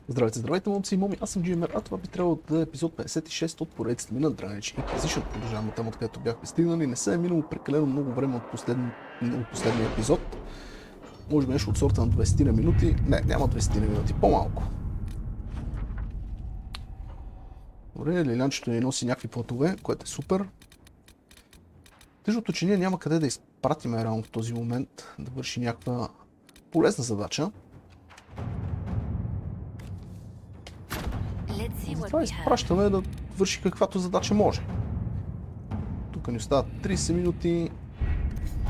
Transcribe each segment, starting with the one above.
Здравейте, здравейте, момци и моми, аз съм BioWare, а това би трябвало да е епизод 56 от поредицата ми на Здравейте. Inquisition, продължаваме там, откъдето бяхме стигнали. Не се е минало прекалено много време от последния епизод. Може би нещо от сорта на 20 на минути. Не, няма 20 на минути, по-малко. Добре, Лилянчето ни носи някакви платове, което е супер. Тъжното, че ние няма къде да изпратиме реално в този момент да върши някаква полезна задача. Затова изпращаме да върши каквато задача може. Тук ни остават 30 минути.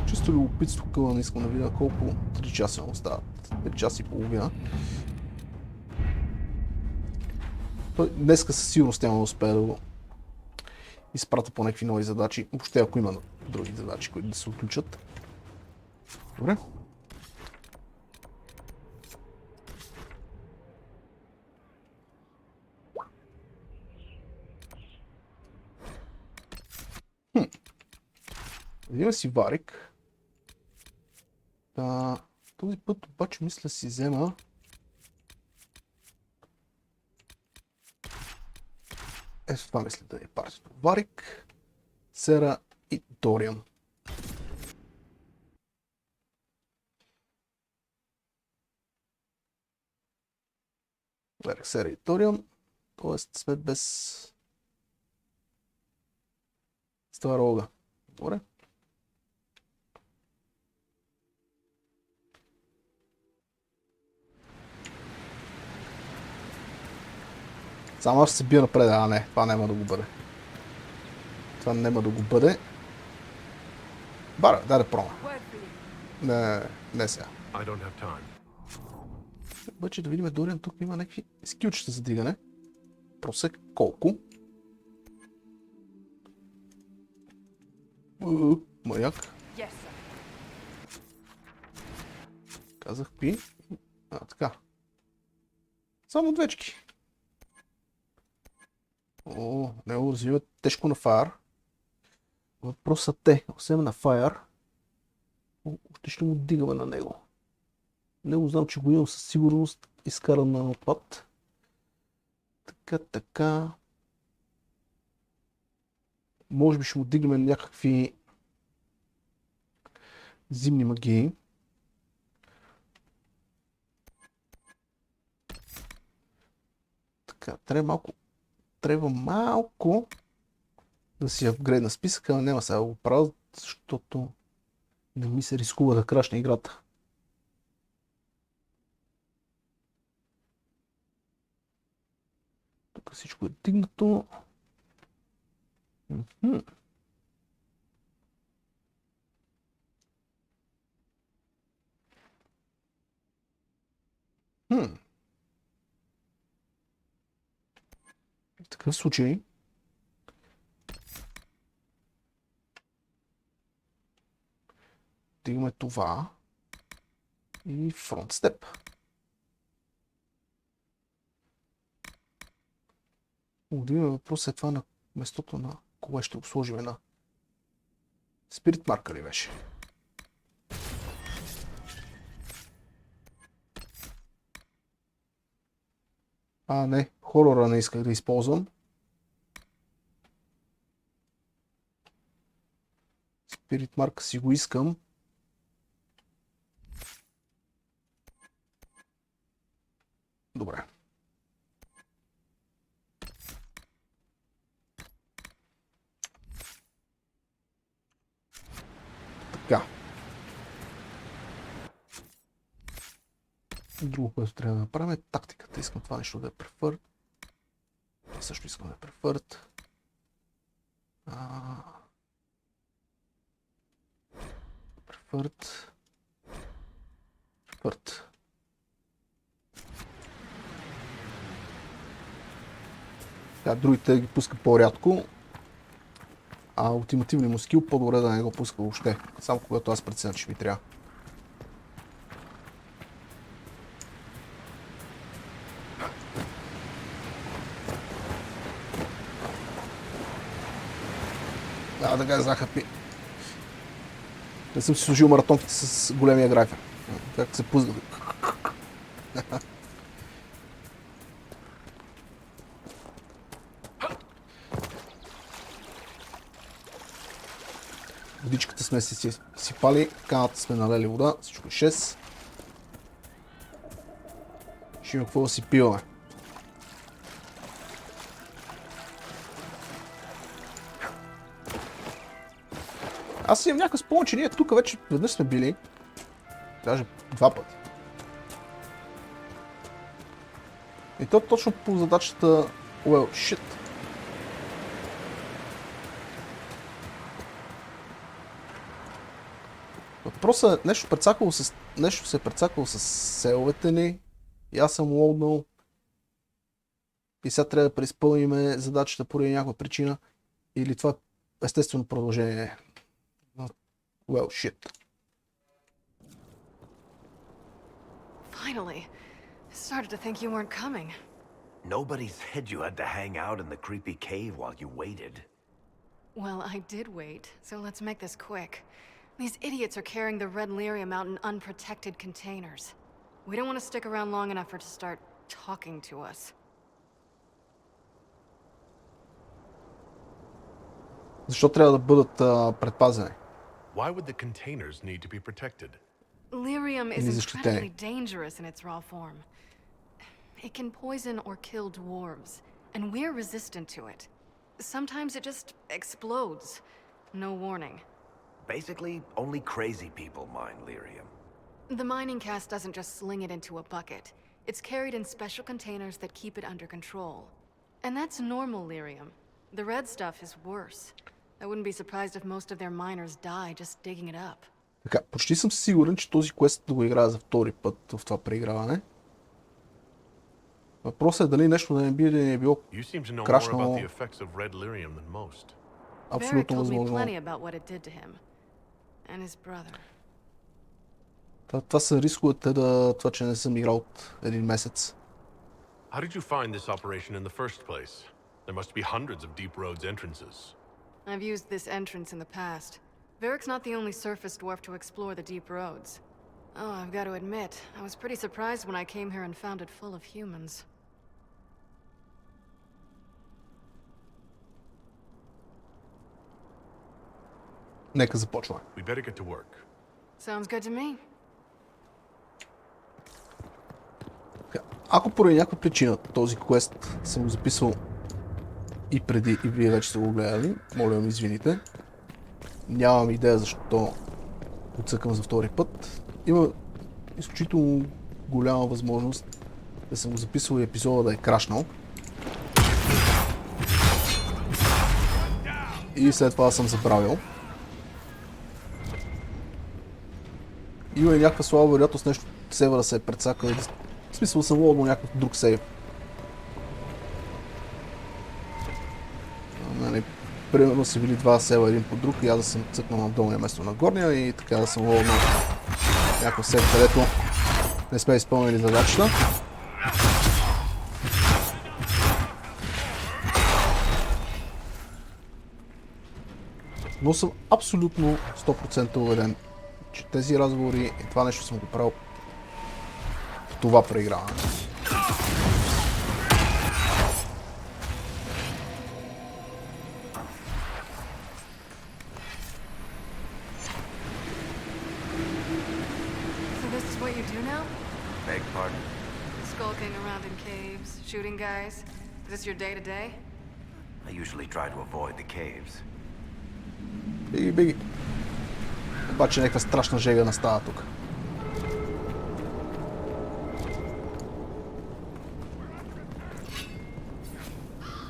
Чисто любопитство къла, не искам да видя колко 3 часа му остават. 3 часа и половина. Той днеска със сигурност няма да успее да го изпрата по някакви нови задачи. Въобще ако има други задачи, които да се отключат. Добре. Взима си варик. Този път обаче мисля си взема ето това мисля да е партията. Варик, Сера и Дориан. Варик, Сера и Дориан. Тоест сме без това рога. Добре. Само аз ще се бия напред, не, това няма да го бъде. Това няма да го бъде. Бара, дай да прома. Не сега. Обаче да видим, Дориан тук има някакви скилчета за дигане. Просто колко? Маяк. Казах пи. Така. Само двечки. Не го развива тежко на фаер. Въпросът е, освен на фаер, още ще му дигаме на него. Него знам, че го имам със сигурност изкаран на отпад. Така. Може би ще му дигнем някакви зимни магии. Така, трябва малко да си апгрейдна списъка, но няма сега да го правя, защото не ми се рискува да крашне играта. Тук всичко е дигнато. В такъв случай дигаме това и фронт степ. Удивим въпрос е това на местото на кое ще го сложим на спирит марка ли беше? Не, хорора не исках да използвам. Спирит марка си го искам. Добре. Така. Друго, което трябва да направим е тактиката. Искам това нещо да е префърт. Това също искам да е префърт. Префърт. Другите ги пуска по-рядко. Ултимативния му скил по-добре да не го пуска въобще. Само когато аз преценя, че ми трябва. Така захапи. Не съм си служил маратонките с големия графер. Как се пузда. Водичката сме си сипали, каната сме налели вода, всичко е 6. Ще има какво да си пиваме. Аз имам някакъв спомен, че ние тук вече веднъж сме били. Даже 2 пъти. И то точно по задачата well, shit. Въпросът е нещо се е прецакало с селовете ни. И аз съм лоуднал. И сега трябва да преизпълним задачата поради някаква причина. Или това естествено продължение. Well, shit. Finally. I started to think you weren't coming. Nobody said you had to hang out in the creepy cave while you waited. Well, I did wait, so let's make this quick. These idiots are carrying the red lyrium out in unprotected containers. We don't want to stick around long enough for it to start talking to us. Защо трябва да бъдат предпазени? Why would the containers need to be protected? Lyrium is incredibly dangerous in its raw form. It can poison or kill dwarves, and we're resistant to it. Sometimes it just explodes. No warning. Basically, only crazy people mine lyrium. The mining cast doesn't just sling it into a bucket. It's carried in special containers that keep it under control. And that's normal lyrium. The red stuff is worse. I wouldn't be surprised if most of their miners die just digging it up. Така, почти съм сигурен, че този квест да го играя за втори път в това преиграване. Въпросът е дали нещо да не е било крашнало. Абсолютно възможно. Това са рисковете това, че не съм играл от един месец. How did you find this operation in the first place? There must be hundreds of deep roads entrances. I've used this entrance in the past. Varric's not the only surface dwarf to explore the deep roads. Oh, I've got to admit, I was pretty surprised when I came here and found it full of humans. Нека започваме. We better get to work. Sounds good to me. Ако поради някаква причина този квест съм го записал и преди, и вие вече сте го гледали, моля ми извините. Нямам идея защо го цъкам за втори път. Има изключително голяма възможност да съм го записал и епизода да е крашнал. И след това съм забравил. Има и някаква слаба вероятност нещо севера се е прецакал. В смисъл съм лодил някакъв друг сейв. Примерно са били два сева един по друг и аз да съм цъкнал на долния место на горния и така да съм лодил някакъв сейв, където не сме изпълнили задачата. Но съм абсолютно 100% уверен, че тези разговори и това нещо съм го правил в това преиграване. Beg pardon? Skulking around in caves, shooting guys. Is this your day-to-day? I usually try to avoid the caves. Биги, биги. Обаче някаква страшна жега настава тук.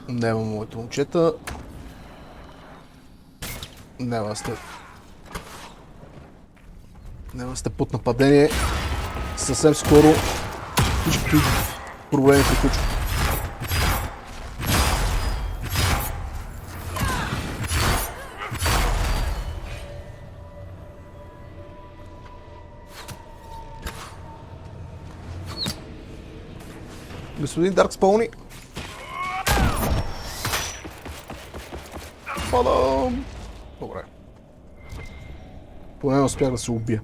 Нема моите момчета. Нема сте под нападение. Съвсем скоро всички проблеми приключват. Господин Дарк спълни. Падам! Добре. Поне успях да се убия.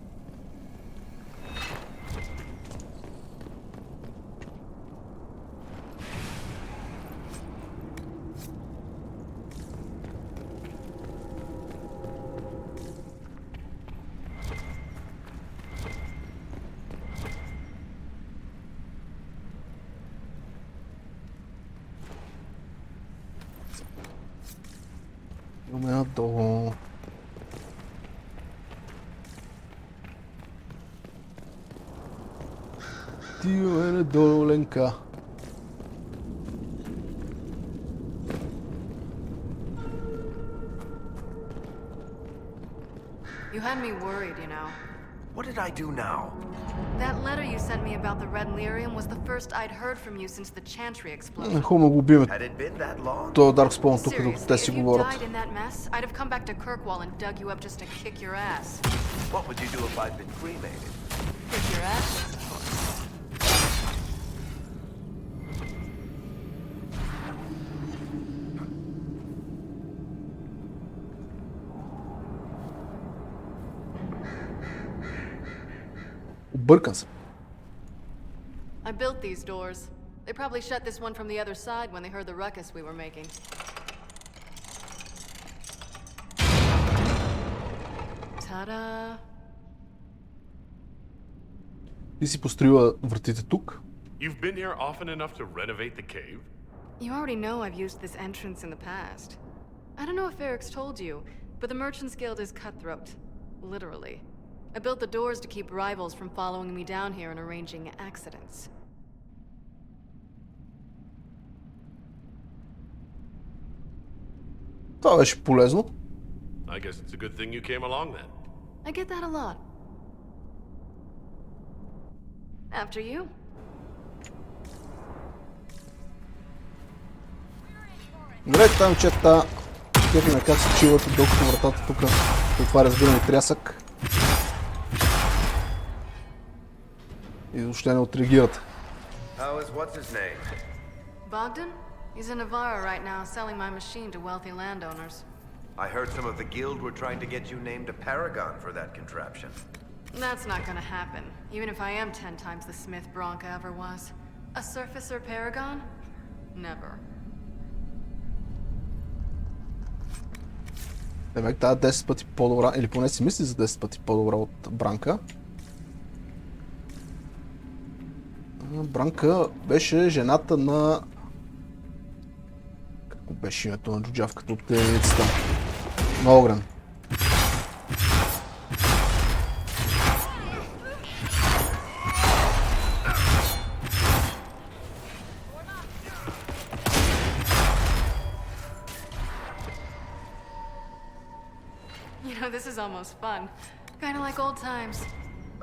Имаме надолу. Отиваме надолу, Ленка. You had me worried, you know. What did I do now? That letter you sent me about the red lyrium was the first I'd heard from you since the chantry explosion. Хубаво го убиме. Had it been that long? То Дарк Спон тук, докато Seriously, те if си you говорят. died in that mess, I'd have come back to Kirkwall and dug you up just to kick your ass. What would you do if I'd been cremated? Kick your ass? Объркан съм. I built these doors. They probably shut this one from the other side when they heard the ruckus we were making. Ta-da! Ти си построила вратите тук. You've been here often enough to renovate the cave? You already know I've used this entrance in the past. I don't know if Eric's told you, but the Merchants Guild is cutthroat. Literally. I built the doors to keep rivals from following me down here and arranging accidents. Това беше полезно. I guess it's a good thing you came along then. I get that a lot. After you. Гледайте там, чета. Кефи на как се чилате, докато вратата тук отваря с гръм и трясък. И въобще не отреагират. How is what's his name? Bogdan? He's in Navarra right now, selling my machine to wealthy landowners. I heard some of the guild were trying to get you named a paragon for that contraption. That's not gonna happen, even if I am 10 times the Smith Bronca ever was. A surfacer paragon? Never. Демек тази 10 пъти по-добра, или поне си мисли за 10 пъти по-добра от Бранка. Бранка беше жената на... Какво беше името на джуджавката от телевизията? На Огрен. You know, this is almost fun. Kinda like old times.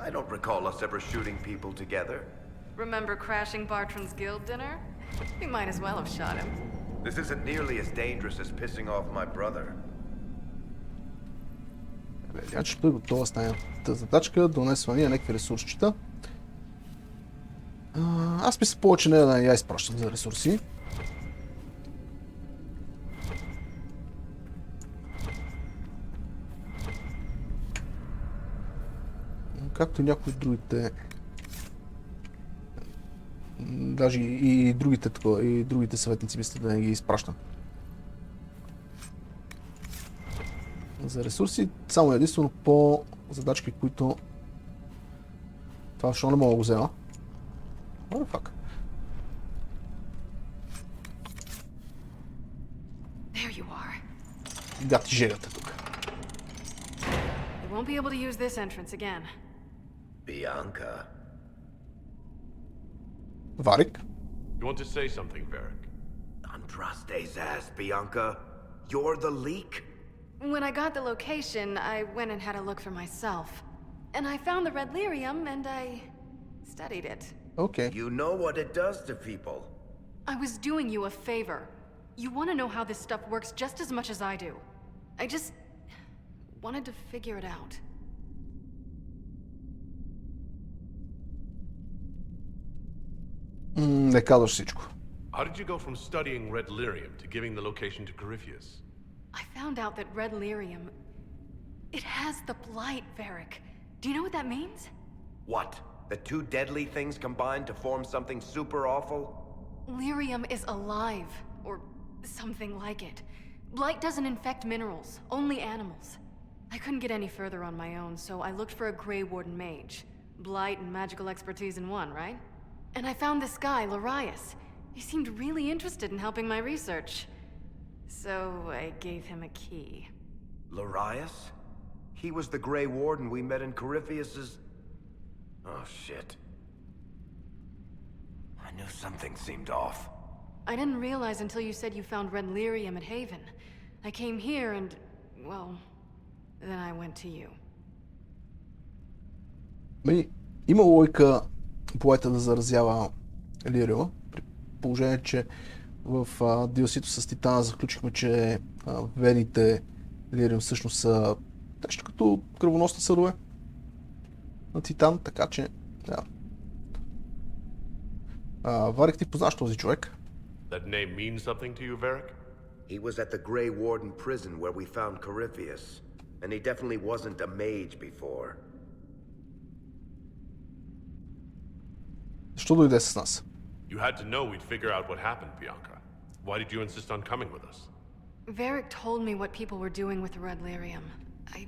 I don't recall us ever shooting people together. Remember crashing Bartram's guild dinner? We might as well have shot him. This isn't nearly as dangerous as pissing off my brother. Значи той готова с тази задачка, донесва ни някакви ресурсчета. Аз мисля повече не да я изпращам за ресурси. Както някои от другите... Даже и другите такова, и другите съветници мисля да не ги изпращам. За ресурси, само единствено по задачки, които... Това защо не мога да го взема? What the fuck? There you are. Гати жегата тук. We won't be able to use this entrance again. Bianca. Варик? You want to say something, Varric? Andraste's ass, Bianca. You're the leak? When I got the location, I went and had a look for myself. And I found the red lyrium and I studied it. Окей. You know what it does to people. I was doing you a favor. You want to know how this stuff works just as much as I do. I just wanted to figure it out. Не казваш всичко. How did you go from studying red lyrium to giving the location to Corypheus? I found out that red lyrium... It has the blight, Varric. Do you know what that means? What? The two deadly things combined to form something super awful? Lyrium is alive, or something like it. Blight doesn't infect minerals, only animals. I couldn't get any further on my own, so I looked for a Grey Warden mage. Blight and magical expertise in one, right? And I found this guy, Larius. He seemed really interested in helping my research. So I gave him a key. Larius? He was the Grey Warden we met in Corypheus's... Oh, shit. I knew something seemed off. I didn't realize until you said you found red lyrium at Haven. I came here and, well, then I went to you. Има логика поета да заразява лириума, при положение, че в DLC-то с Титана заключихме, че вените лириум всъщност са нещо като кръвоносни съдове на Титан, така че да. Варик, ти познаш този човек? That name means something to you, Varric? He was at the Grey Warden prison where we found Corypheus, and he definitely wasn't a mage before. Защо дойде с нас? You had to know we'd figure out what happened, Bianca. Why did you insist on coming with us? Varric told me what people were doing with the red lyrium. I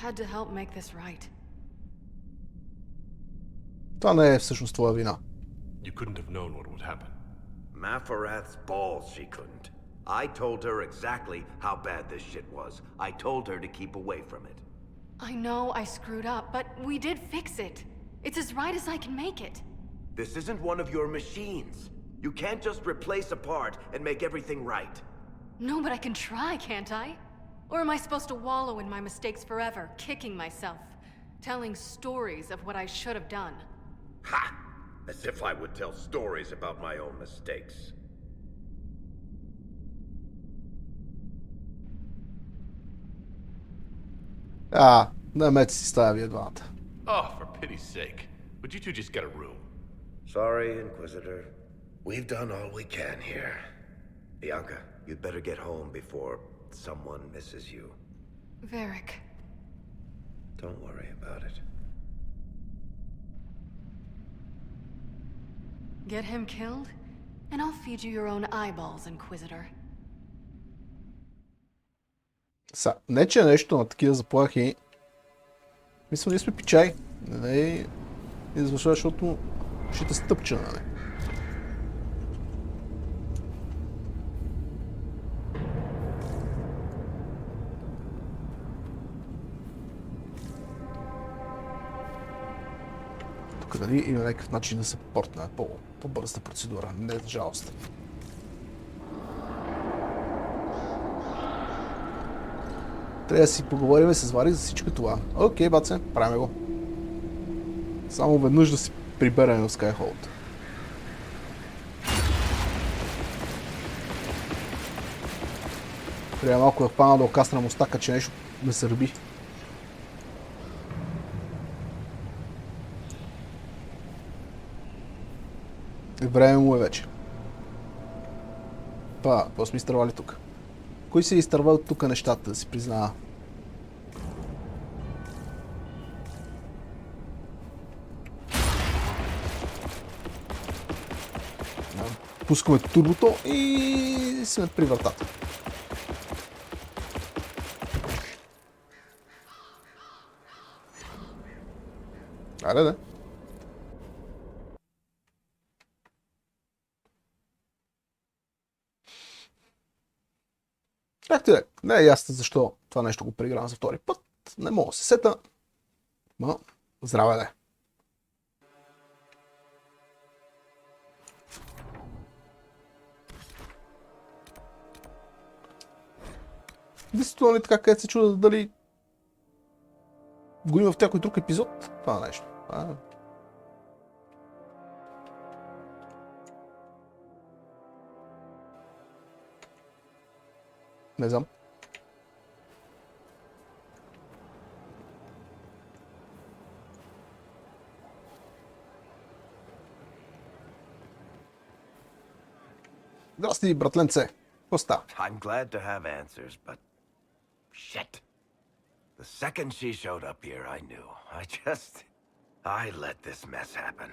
had to help make this right. Това не е всъщност твоя вина. You couldn't have known what would happen. Mafarath's balls she couldn't. I told her exactly how bad this shit was. I told her to keep away from it. I know I screwed up, but we did fix it. It's as right as I can make it. This isn't one of your machines. You can't just replace a part and make everything right. No, but I can try, can't I? Or am I supposed to wallow in my mistakes forever, kicking myself, telling stories of what I should have done? Ha! As if I would tell stories about my own mistakes. Намете си стая вие двамата. Oh, for pity's sake. Would you two just get a room? Sorry, Inquisitor. We've done all we can here. Bianca, you'd better get home before someone misses you. Varric. Don't worry about it. Get him killed, and I'll feed you your own eyeballs, Inquisitor. Не, че нещо на такива заплахи. Мисля, ние сме пичай. Не извършва, защото ще те стъпча, нали? Тук дали има някакъв начин да се портне по-бърза процедура. Не, за жалост. Трябва да си поговорим с Варик за всичко това. Окей, баце, правим го. Само веднъж да си приберем в Skyhold. Трябва малко да хвана да окасна мустака, че нещо ме сърби. Време му е вече. Какво сме изтървали тук? Кой си е изтървал тук нещата, да си признава? Пускаме турбото и сме при вратата. Аре, да. Както е, не е ясно защо това нещо го преигравам за втори път. Не мога да се сета. Но, здраве да е. Действително ли така, където се чуда дали го има в някой друг епизод? Това нещо. Не знам. Здрасти, братленце. Какво става? I'm glad to have answers, but... Shit. The second she showed up here, I knew. I let this mess happen.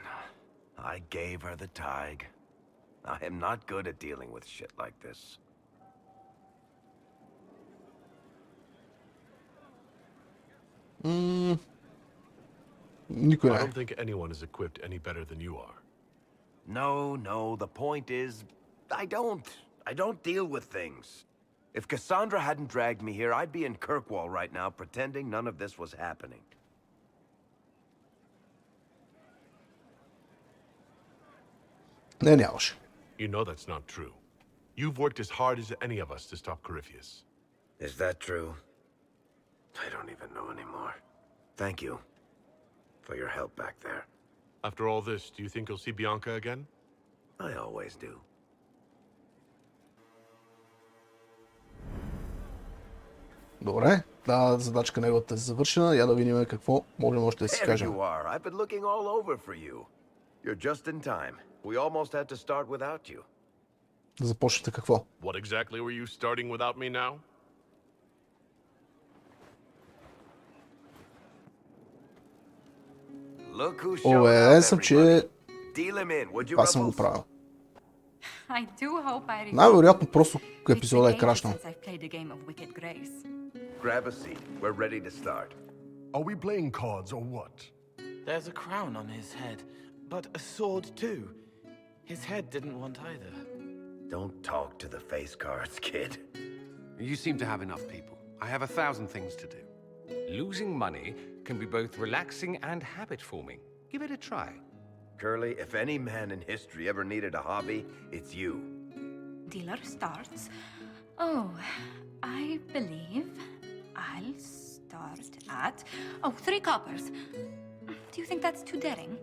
I gave her the tig. I am not good at dealing with shit like this. Никой I не. don't think anyone is equipped any better than you are. No, the point is, I don't deal with things. If Cassandra hadn't dragged me here, I'd be in Kirkwall right now pretending none of this was happening. Не, нямаше. You know that's not true. You've worked as hard as any of us to stop Corypheus. Is that true? I don't even know anymore. Thank you for your help back there. After all this, do you think you'll see Bianca again? I always do. Добре, да, задачка неговата е завършена. Я да видим какво можем още да си There кажем. you are. I've been looking all over for you. You're just in time. We almost had to start without you. Да започнете какво? What exactly were you starting without me now? Look who showed Уверен up, съм, че everybody. Deal him in, would you, това съм го Ruffles? правил. I do hope I remember. Най-вероятно просто It's епизода been е ages крашнал. since I've played a game of Wicked Grace. Grab a seat. We're ready to start. Are we playing cards or what? There's a crown on his head, but a sword too. His head didn't want either. Don't talk to the face cards, kid. You seem to have enough people. I have 1,000 things to do. Losing money can be both relaxing and habit-forming. Give it a try. Curly, if any man in history ever needed a hobby, it's you. Dealer starts. Oh, I believe I'll start at 3 coppers. Do you think that's too daring?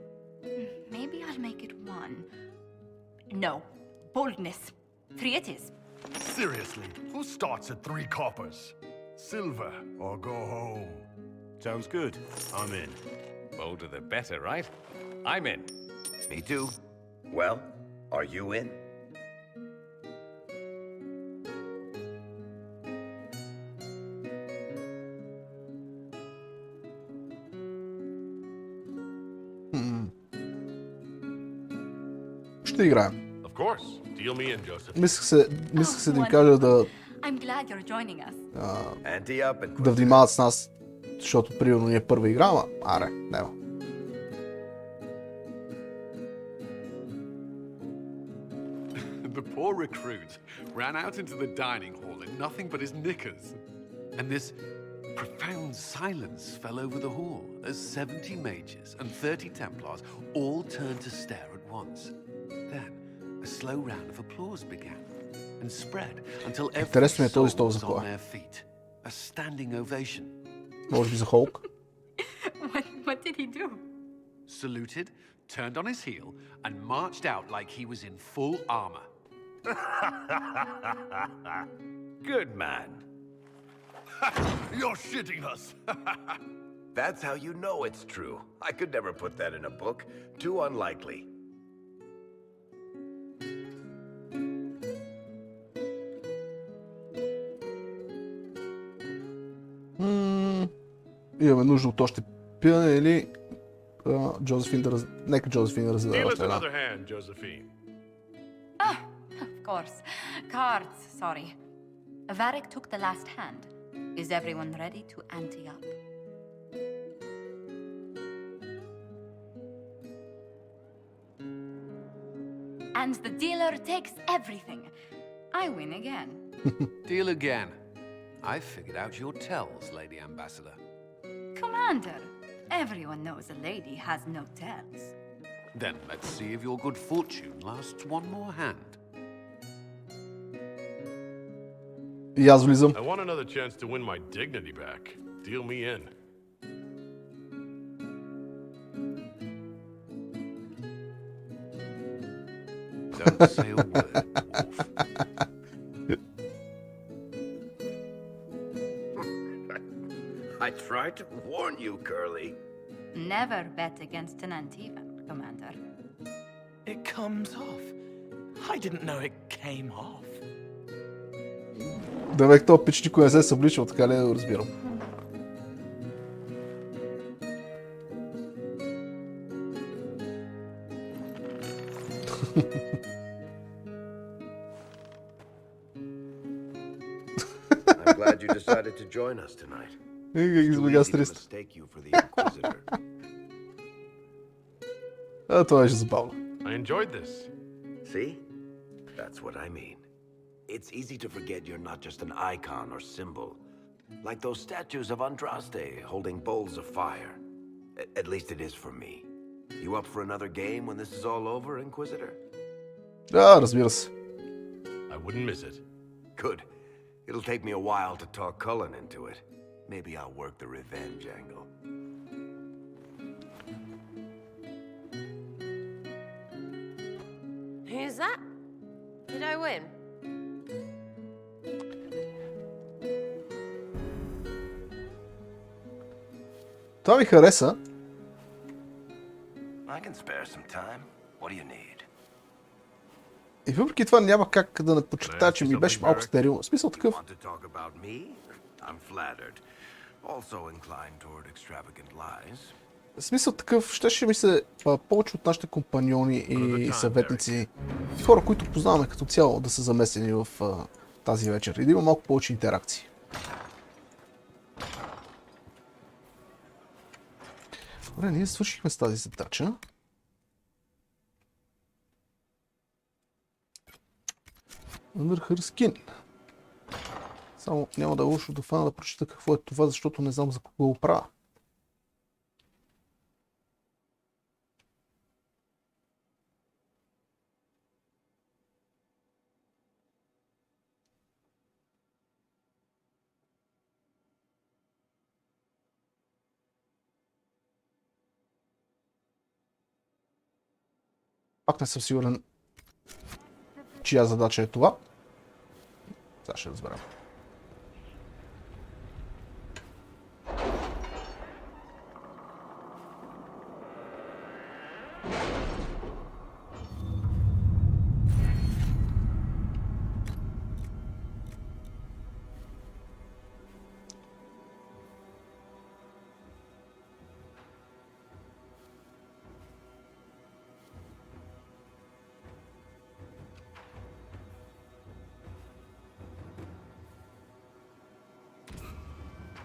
Maybe I'll make it 1. No, boldness. 3 it is. Seriously, who starts at 3 coppers? Silver or go home? Sounds good. I'm in. Bolder the better, right? I'm in. Me too. Well, are you in? Ще играем. Of course. Deal me in, Joseph. Мислех се да им кажа да, I'm glad you're joining us. Ante up and да внимават с нас, защото примерно ни е първа игра, ама аре, няма. The poor recruit ran out into the dining hall in nothing but his knickers. And this profound silence fell over the hall as 70 mages and 30 Templars all turned to stare at once. Then a slow round of applause began and spread until every Интересно ми е този soul стол was за on кой е. their feet. A standing ovation. Може би за Холк. What did he do? Saluted, turned on his heel, and marched out like he was in full armor. good man. You're shitting us! That's how you know it's true. I could never put that in a book. Too unlikely. Имаме нужда от още пиене или Джозефин нека Джозефин да Deal раздаде us още една. another hand, Josephine. Of course. Cards, sorry. Varric took the last hand. Is everyone ready to ante up? And the dealer takes everything. I win again. Deal again. I figured out your tells, Lady Ambassador. Commander, everyone knows a lady has no tells. Then let's see if your good fortune lasts one more hand. И аз влизам. I want another chance to win my dignity back. Deal me in. Don't say a word, Wolf. I tried to warn you, Curly. Never bet against an Antivan, Commander. It comes off. I didn't know it came off. Девек този пич никой не се е събличал, така ли да разбирам. I'm glad you decided to join us tonight. Как Too избега easy to стрес. mistake you for the Inquisitor. Това беше забавно. I enjoyed this. See? That's what I mean. It's easy to forget you're not just an icon or symbol. Like those statues of Andraste holding bowls of fire. At least it is for me. You up for another game when this is all over, Inquisitor? Да, разбира се. I wouldn't miss it. Good. It'll take me a while to talk Cullen into it. Maybe I'll work the revenge angle. Who's that? Did I win? Това ми хареса. I can spare some time. What do you need? И въпреки това няма как да не подчертая, че ми беше малко стерилно. В смисъл такъв. Want to talk about me? I'm flattered. Also inclined toward extravagant lies. В смисъл такъв, щеше ми се повече от нашите компаньони и съветници, хора, които познаваме като цяло, да са замесени в тази вечер и да има малко повече интеракции. Добре, ние свършихме с тази задача. Under her skin. Само няма да е лошо да фана да прочита какво е това, защото не знам за кого го правя. Пак не съм сигурен, чия задача е това. Сега ще разберем.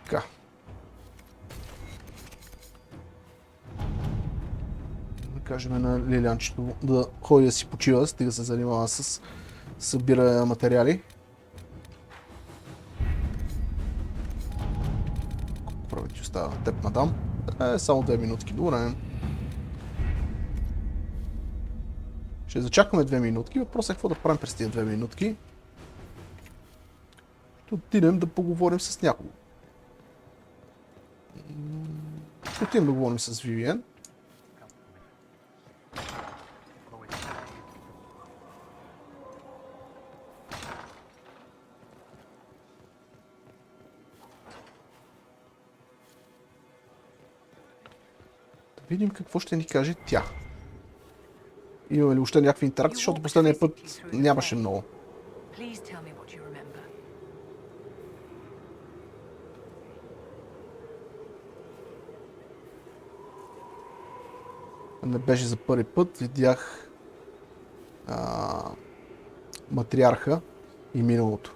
Така. Да кажем на Лилианчето да ходи да си почива, стига се занимава с събиране на материали. Колко прави ти остава на теб, мадам? Само 2 минутки. Добре. Ще зачакаме 2 минутки. Въпросът е какво да правим през тези 2 минутки. Ще отидем да поговорим с някого. Ще отидем да говорим с Вивиен. Да видим какво ще ни каже тя. Имаме ли още някакви интеракции, защото последния път нямаше много. Не беше за първи път, видях матриарха и миналото.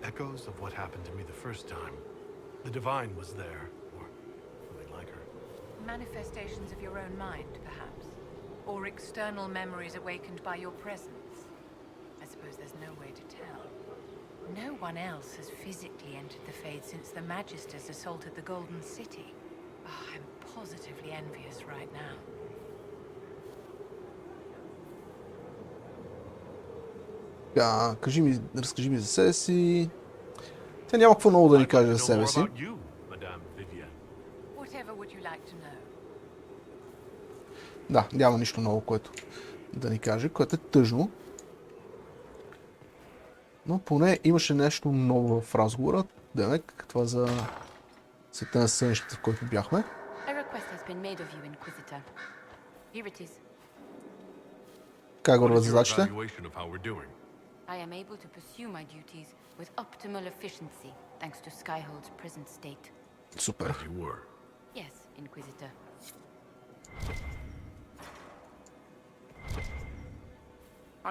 Echoes of what happened to me the first time. The divine was there, or something like her. Manifestations of your own mind, perhaps? Or external memories awakened by your presence? I suppose there's no way to tell. No one else has physically entered the Fade since the Magisters assaulted the Golden City. Oh, I'm positively envious right now. Разкажи ми за себе си. Тя няма какво много да ни каже за себе си. Да, няма нищо ново, което да ни каже, което е тъжно. Но поне имаше нещо ново в разговора. Демек, това за света на сънищата, в който бяхме. Как върват задачите? I am able to pursue my duties with optimal efficiency, thanks to Skyhold's present state. Супер. Yes, Inquisitor.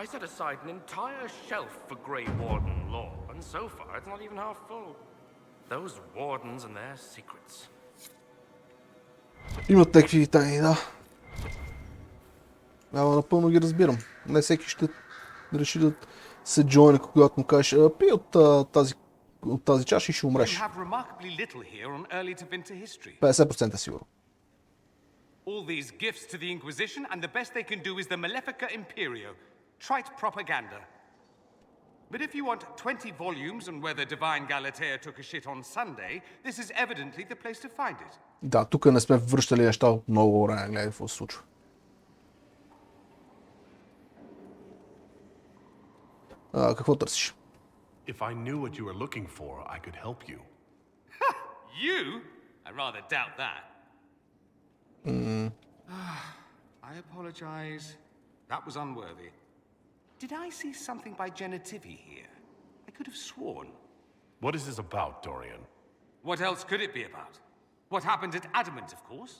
I set aside an entire shelf for Grey Warden lore, and so far it's not even half full. Those wardens and their secrets. Имат такви тайни, да. Напълно ги разбирам. Не всеки ще реши да се джойне, когато му кажеш, пи от тази чаша и ще умреш. You have remarkably little here on early to winter history. 50% сигурно. All these gifts to the Inquisition, and the best they can do is the Malefica Imperio. Trite propaganda. But if you want 20 volumes on whether divine Galatea took a shit on Sunday, this is evidently the place to find it. Да, тук не сме връщали неща от много време, гледай какво се случва. Какво търсиш? If I knew what you were looking for, I could help you. You? I rather doubt that. I apologize. That was unworthy. Did I see something by genitivi here? I could have sworn. What is this about, Dorian? What else could it be about? What happened at Adamant, of course.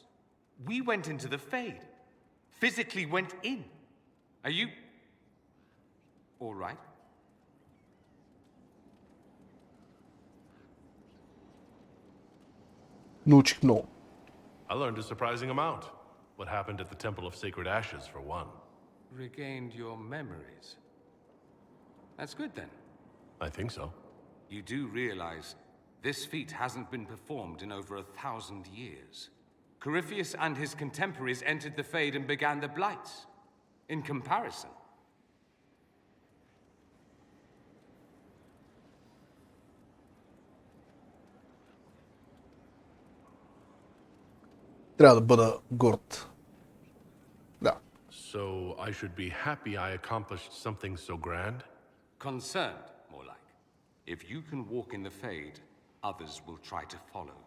We went into the Fade. Physically went in. Are you... all right? Научих много. I learned a surprising amount. What happened at the Temple of Sacred Ashes, for one. Regained your memories. That's good then. I think so. You do realize this feat hasn't been performed in over 1,000 years. Corypheus and his contemporaries entered the Fade and began the Blights. In comparison. Трябва да бъда горд. Да. So I should be happy I accomplished something so grand? Concerned, more like. If you can walk in the Fade, others will try to follow.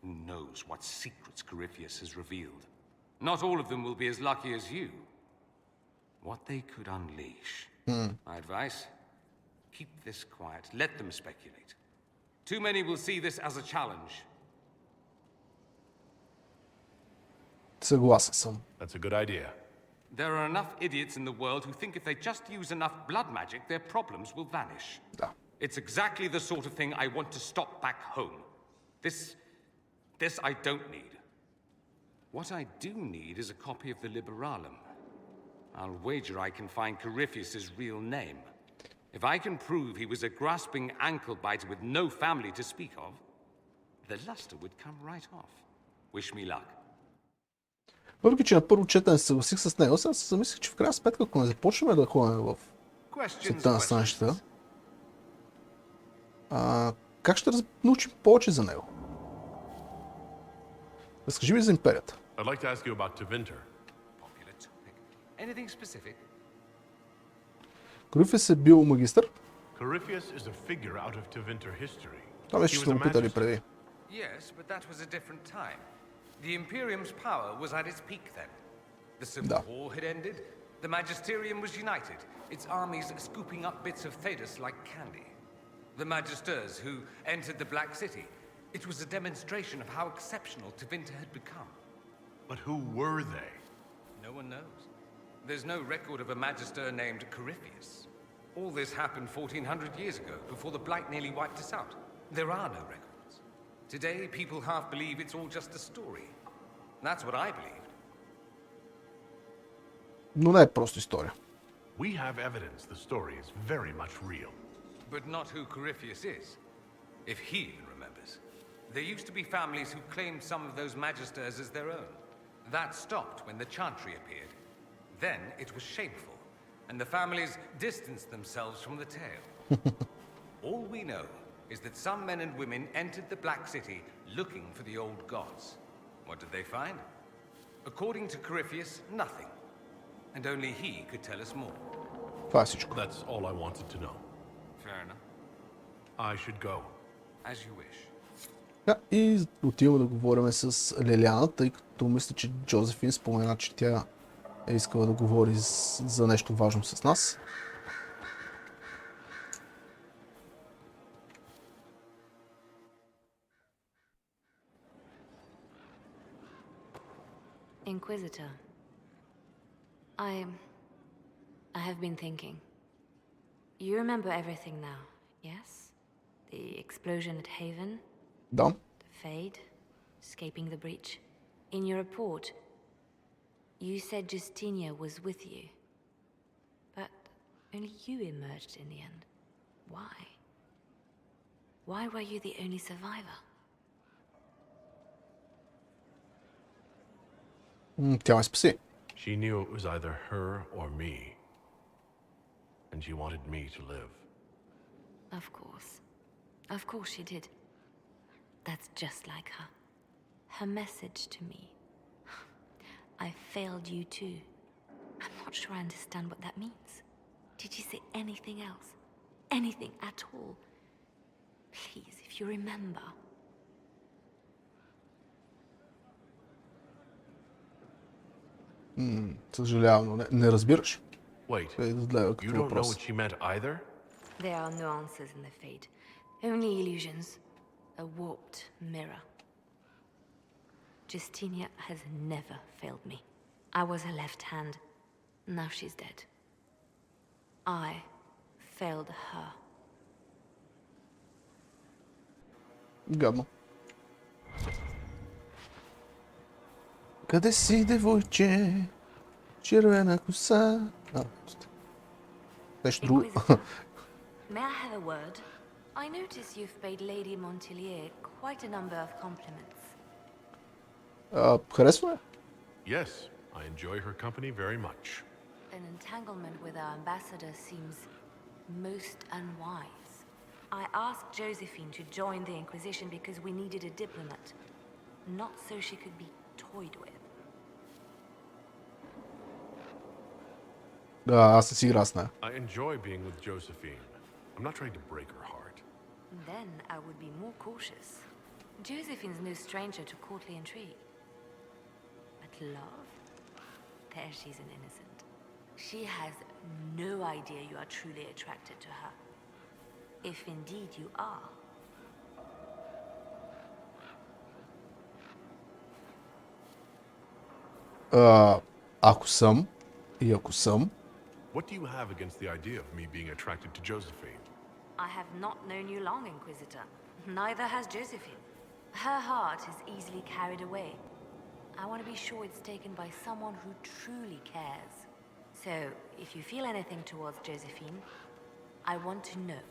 Who knows what secrets Corypheus has revealed? Not all of them will be as lucky as you. What they could unleash. My advice? Keep this quiet. Let them speculate. Too many will see this as a challenge. Съгласен съм. That's a good idea. There are enough idiots in the world who think if they just use enough blood magic, their problems will vanish. Да. It's exactly the sort of thing I want to stop back home. This I don't need. What I do need is a copy of the Liberalum. I'll wager I can find Corypheus's real name. If I can prove he was a grasping ankle biter with no family to speak of, the luster would come right off. Wish me luck. Въпреки, че на първо четене се съгласих с него, сега се замислих, че в крайна сметка, ако не започнем да ходим в света на станищата, как ще научим повече за него? Разкажи ми за империята. I'd like to ask you about Tevinter. Popular topic. Anything specific? Corypheus е бил магистър. Corypheus is a figure out of Tevinter history. Това вече сме опитали преди. Yes, but that was a different time. The Imperium's power was at its peak then. The Civil War had ended. The Magisterium was united, its armies scooping up bits of Thedas like candy. The Magisters who entered the Black City. It was a demonstration of how exceptional Tevinter had become. But who were they? No one knows. There's no record of a Magister named Corypheus. All this happened 1,400 years ago, before the Blight nearly wiped us out. There are no records. Today, people half believe it's all just a story. That's what I believed. Но не е просто история. We have evidence the story is very much real. But not who Corypheus is. If he even remembers. There used to be families who claimed some of those magisters as their own. That stopped when the Chantry appeared. Then it was shameful, and the families distanced themselves from the tale. All we know is that some men and women entered the Black City looking for the old gods. What did they find? According to Corypheus, nothing. And only he could tell us more. Това е всичко. That's all I wanted to know. Fair enough. I should go. As you wish. И отиваме да говорим с Лилиана, тъй като мисля, че Джозефин спомена, че тя е искала да говори за нещо важно с нас. Inquisitor, I have been thinking. You remember everything now, yes? The explosion at Haven? Да. The Fade? Escaping the breach? In your report, You said Justinia was with you. But only you emerged in the end. Why? Why were you the only survivor? Тя ме спаси. She knew it was either her or me. And she wanted me to live. Of course. Of course she did. That's just like her. Her message to me. I failed you too. I'm not sure I understand what that means. Did you say anything else? Anything at all? Please, if you remember. Съжалявам, но не разбираш. Wait, You you don't know what she meant either? There are nuances in the fate. Only illusions. A warped mirror. Justinia has never failed me. I was her left hand. Now she's dead. I failed her. Гадно. Къде си, девойче? Червена коса. Нещо друго. May I have a word? I notice you've paid Lady Montelier quite a number of compliments. Харесва ме? Yes, I enjoy her company very much. An entanglement with our ambassador seems most unwise. I asked Josephine to join the Inquisition because we needed a diplomat, not so she could be toyed with. Аз не си игра с нея. I enjoy being with Josephine. I'm not trying to break her heart. Then I would be more cautious. Josephine's no stranger to courtly intrigue. But love? There she's an innocent. She has no idea you are truly attracted to her. If indeed you are. Ако съм, и ако съм... What do you have against the idea of me being attracted to Josephine? I have not known you long, Inquisitor. Neither has Josephine. Her heart is easily carried away. I want to be sure it's taken by someone who truly cares. So, if you feel anything towards Josephine, I want to know.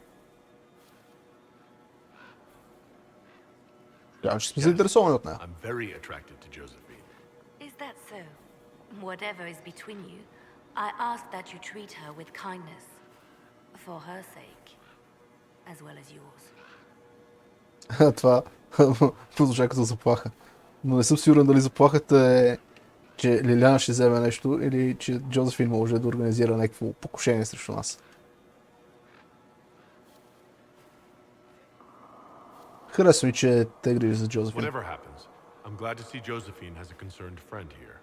Ще сме заинтересовани от нея. I'm very attracted to Josephine. Is that so? Whatever is between you, I ask that you treat her with kindness. For her sake, as well as yours. Това прозвуча като заплаха. Но не съм сигурен дали заплахата е, че Лиляна ще вземе нещо или че Джозефин може да организира някакво покушение срещу нас. Харесва ми, че те грижи за Джозефин. Whatever happens, I'm glad to see Josephine has a concerned friend here.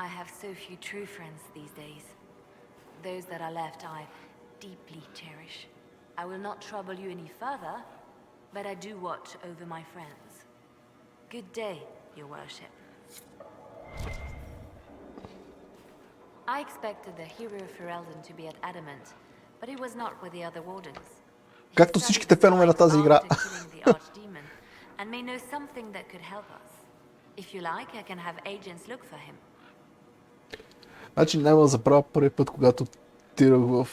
I have so few true friends these days. Those that are left I deeply cherish. I will not trouble you any further, but I do watch over my friends. Good day, your worship. I expected the hero Ferelden to be at Adamant, but he was not with the other wardens. Както всичките фенове на тази игра. And may know something that could help us. If you like, I can have agents look for him. Значи няма да забравя първи път, когато тирах в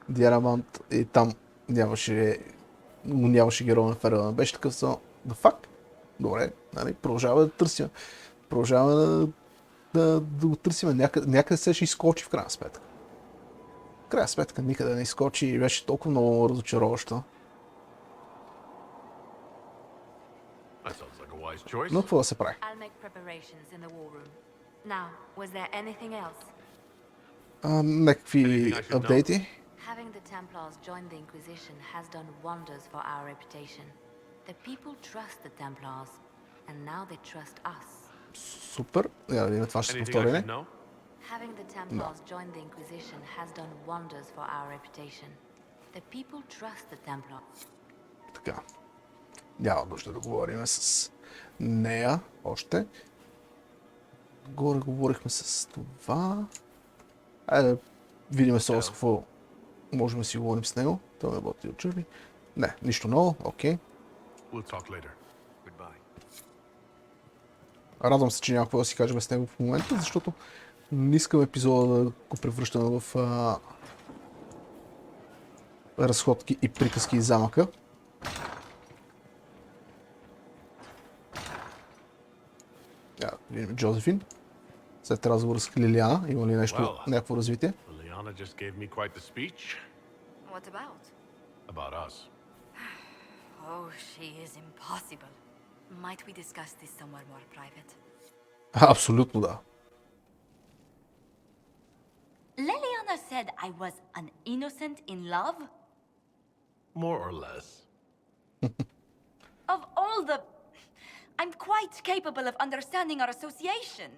Диарамант и там нямаше герой на Ферелдън. Беше такъв само, the fuck? Добре, нали, продължаваме да търсим. Продължаваме да го търсим. Някъде се ще изскочи в крайна сметка. В крайна сметка никъде не изскочи и беше толкова много разочароващо. Но какво да се прави? Now, was there anything else? Някакви апдейти? Having the Templars join the Inquisition has done wonders for our reputation. The people trust the Templars, and now they trust us. Супер. Я да видим това ще се повтори, не? Having the Templars join the Inquisition has done wonders for our reputation. The people trust the Templars. Така. Няма нужда да говорим с нея още. Горе говорихме с това. Айде да видим с какво можем да си говорим с него. Той ме работи от черни. Не, нищо ново. Окей. Радвам се, че няма какво да си кажем с него в момента, защото не искам епизода да го превръщаме в разходки и приказки из замъка. Видим Джозефин. След разговор с Лилиана, има ли нещо, някакво развитие? Liliana just gave me quite the speech. What about? About us. Oh, she is impossible. Might we discuss this somewhere more private? Абсолютно да. Liliana said I was an innocent in love? More or less. Of all the... I'm quite capable of understanding our association.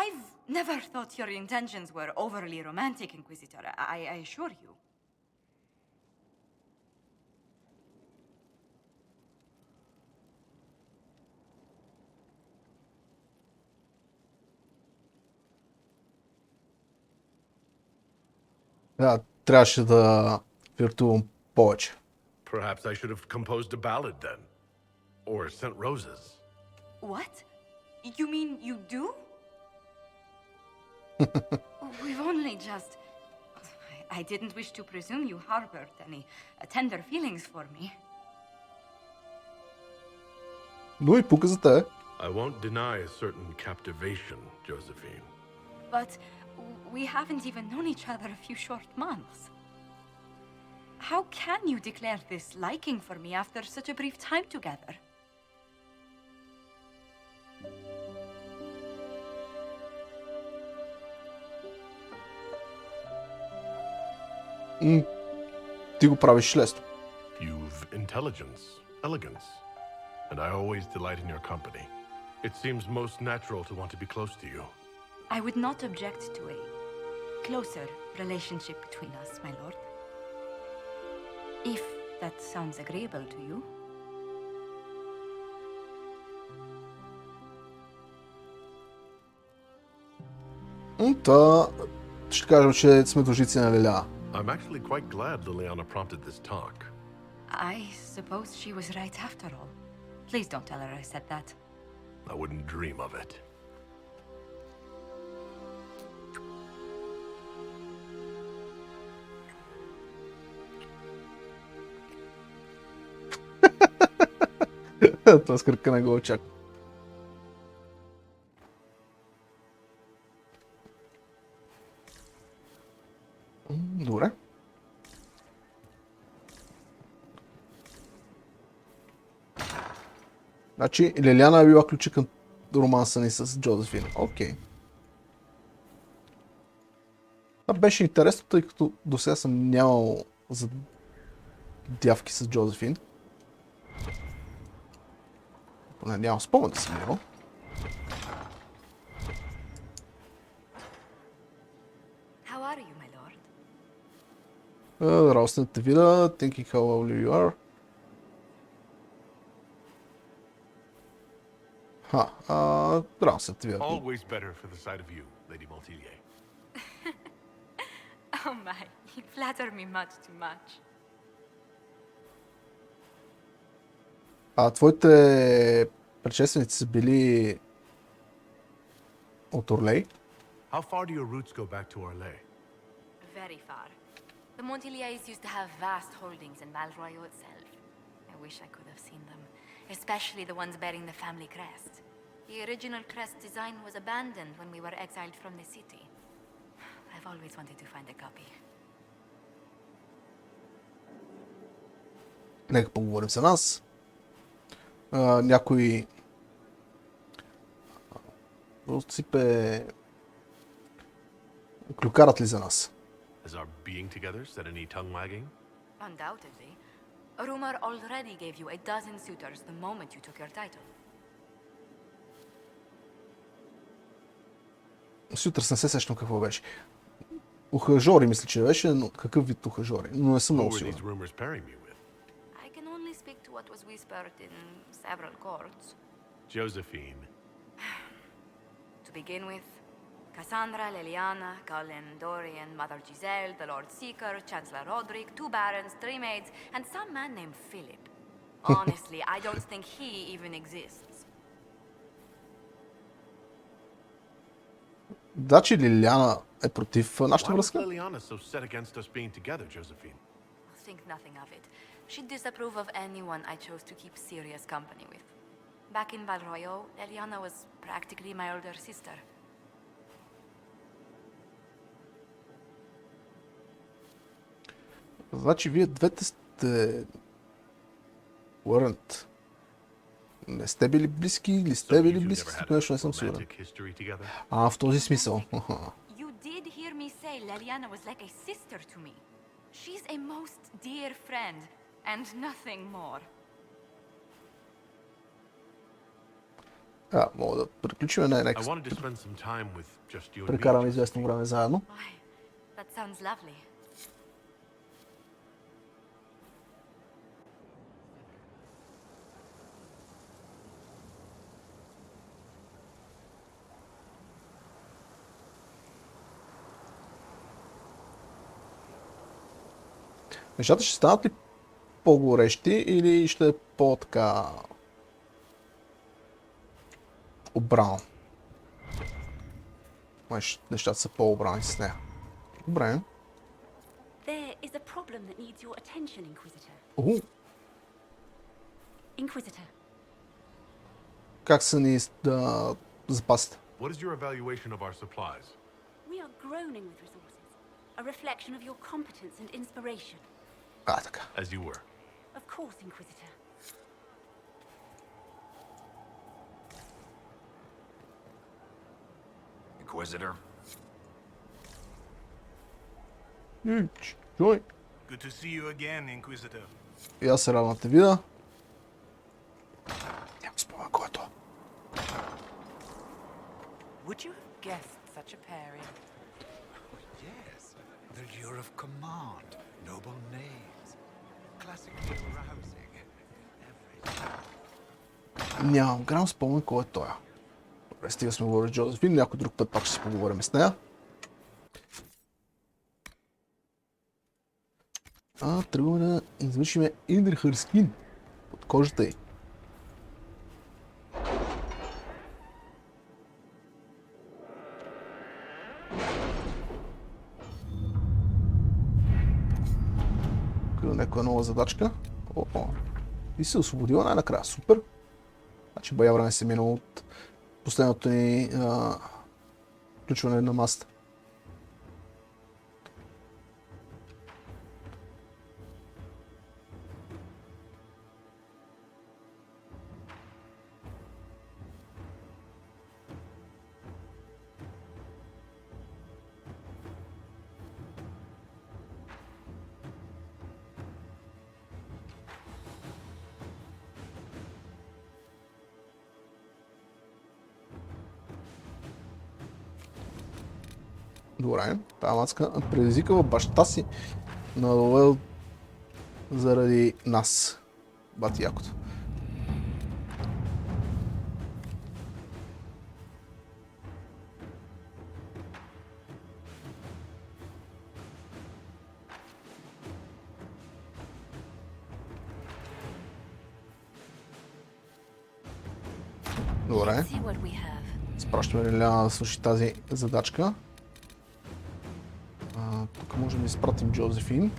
I've never thought your intentions were overly romantic, Inquisitor. I assure you. Да, трябваше да флиртувам повече. Perhaps I should have composed a ballad then. Or sent roses. What? You mean you do? We've only just... I didn't wish to presume you harbored any tender feelings for me. Но и пука за те. I won't deny a certain captivation, Josephine. But we haven't even known each other a few short months. How can you declare this liking for me after such a brief time together? Ти го правиш лесно. You've intelligence, elegance, and I always delight in your company. It seems most natural to want to be close to you. I would not object to a closer relationship between us, my lord. If that sounds agreeable to you. Та ще кажем, че сме дължици на Лиляна. I'm actually quite glad Liliana prompted this talk. I suppose she was right after all. Please don't tell her I said that. I wouldn't dream of it. Това с кръка не го очаква. Добре. Значи Лиляна е била ключа към романса ни с Джозефин. Окей. Това беше интересно, тъй като до сега съм нямал задявки с Джозефин. Поне нямам спомен да съм имал. How are you, my lord? Радостно да те видя. Thinking how lovely you are. Радостно да те видя. Always better for the sight of you, Lady Montilyet. Oh my, you flatter me much too much. Твоите предшественици са били от Орлей? How far do your roots go back to Orlais? Very far. The Montilyets used to have vast holdings in Malroyo itself. I wish I could have seen them, especially the ones bearing the family crest. The original crest design was abandoned when we were exiled from the city. I've always wanted to find a copy. Нека поговорим за нас. Някой сипе клюкарат ли за нас? Has our being together set any tongue wagging? Undoubtedly. A rumor already gave you a dozen suitors the moment you took your title. Сутърс не се сещам какво беше. Ухажори мисля, че беше, но какъв вид ухажори? Но не съм Who много were these сигурен. rumors pairing me with? I can only speak to what was whispered in several courts. Josephine. To begin with, Cassandra, Liliana, Cullen, Dorian, Mother Giselle, the Lord Seeker, Chancellor Roderick, 2 barons, 3 maids, and some man named Philip. Honestly, I don't think he even exists. Значи Лилиана е против нашата Why was връзка? Liliana so set against us being together, Josephine? Think nothing of it. She'd disapprove of anyone I chose to keep serious company with. Back in Valroyo, Eliana was practically my older sister. Значи вие двете сте... Уърнт. Не сте били близки или сте били близки? Тук нещо не съм сигурен. А, в този смисъл. You did hear me say Leliana was like a sister to me. She's a most dear friend, and nothing more. Мога да приключим на I wanted to spend some time with just you and me. прекараме известно време заедно. Why, that sounds lovely. Нещата ще станат ли по-горещи или ще е по-така обрано? Нещата са по-обрани с нея. Добре. There is a problem that needs your attention, Inquisitor. Inquisitor. Как са ни запасите? What is your evaluation of our supplies? We are groaning with resources, a reflection of your competence and inspiration. Така. As you were. Of course, Inquisitor. Inquisitor. Чуй. Good to see you again, Inquisitor. И аз се радвам да те видя. Нямам спомен кой е то. Would you have guessed such a pairing? Yes, the lure of command, noble names, classically arousing. Нямам грам спомен кой е той. Добре, стига сме говорили с Джозефин, някой друг път пак ще си поговорим с нея. Тръгваме да извършим Индерхърскин под кожата й. Тук е някоя нова задачка. И се освободила най-накрая. Супер. Значи бая време се минало от последното ни включване на масата. Добре, тази мацка предизвикава баща си на Ловел заради нас. Бати якото. Добре. Спращаме Лиляна да свърши тази задачка. Тук можем да изпратим Джозефин.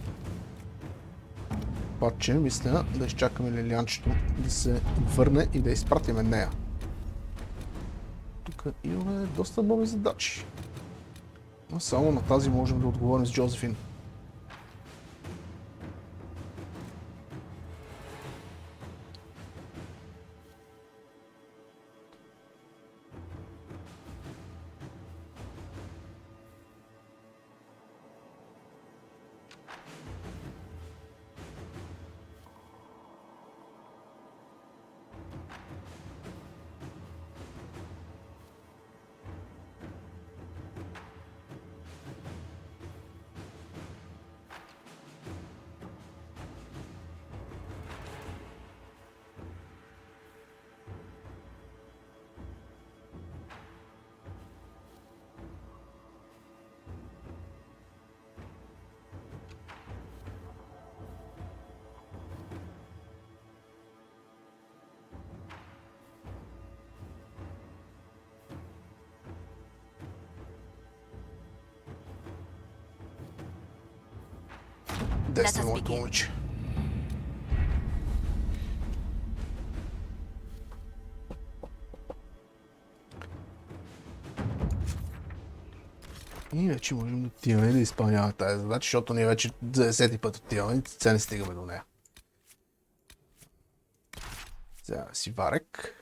Обаче, мисля да изчакаме Лилианчето да се върне и да изпратиме нея. Тук имаме доста нови задачи. Но само на тази можем да отговорим с Джозефин. действа моето момиче. И вече можем да отиваме да изпълняваме тази задача, защото ние вече за 10-ти път отиваме и ця не стигаме до нея. Вземаме си варек.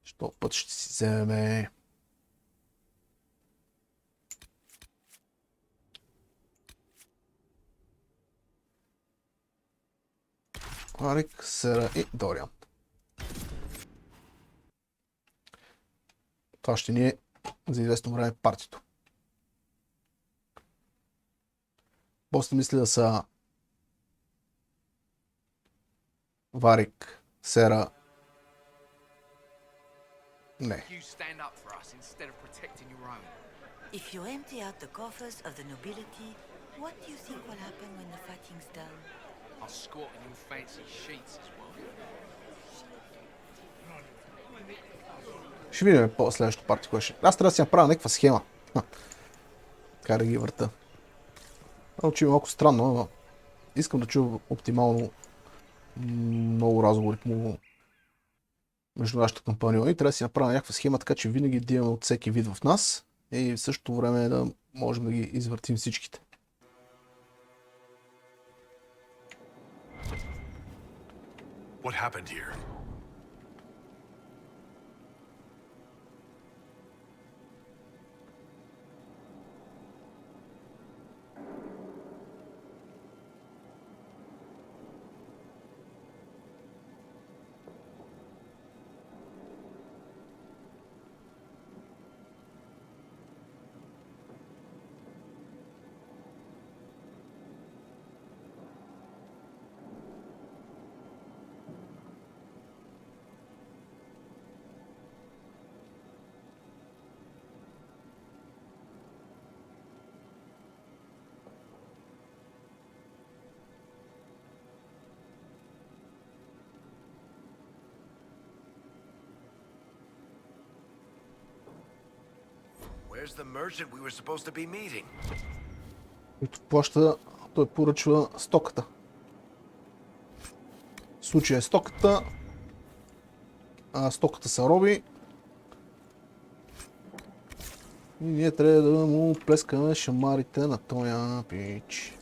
Що път ще си вземем... Варек, сера и Дориан. Това ще ни е за известно време партито. После мисля да са Варик, Сера. Не. If you empty out the coffers of the nobility, what do you think will happen when the fighting's done? I'll squat in your fancy sheets as well. Ще видим по следващото парти, кое ще. Аз трябва да си направя някаква схема. Как да ги върта. Звучи малко странно, но искам да чуя оптимално много разговори между нашата кампания и трябва да си направя някаква схема, така че винаги да имаме от всеки вид в нас и в същото време да можем да ги извъртим всичките. What happened here? Where's the merchant we were supposed to be meeting? Който плаща, той поръчва стоката. В случая е стоката, а стоката са роби. И ние трябва да му плескаме шамарите на този пич.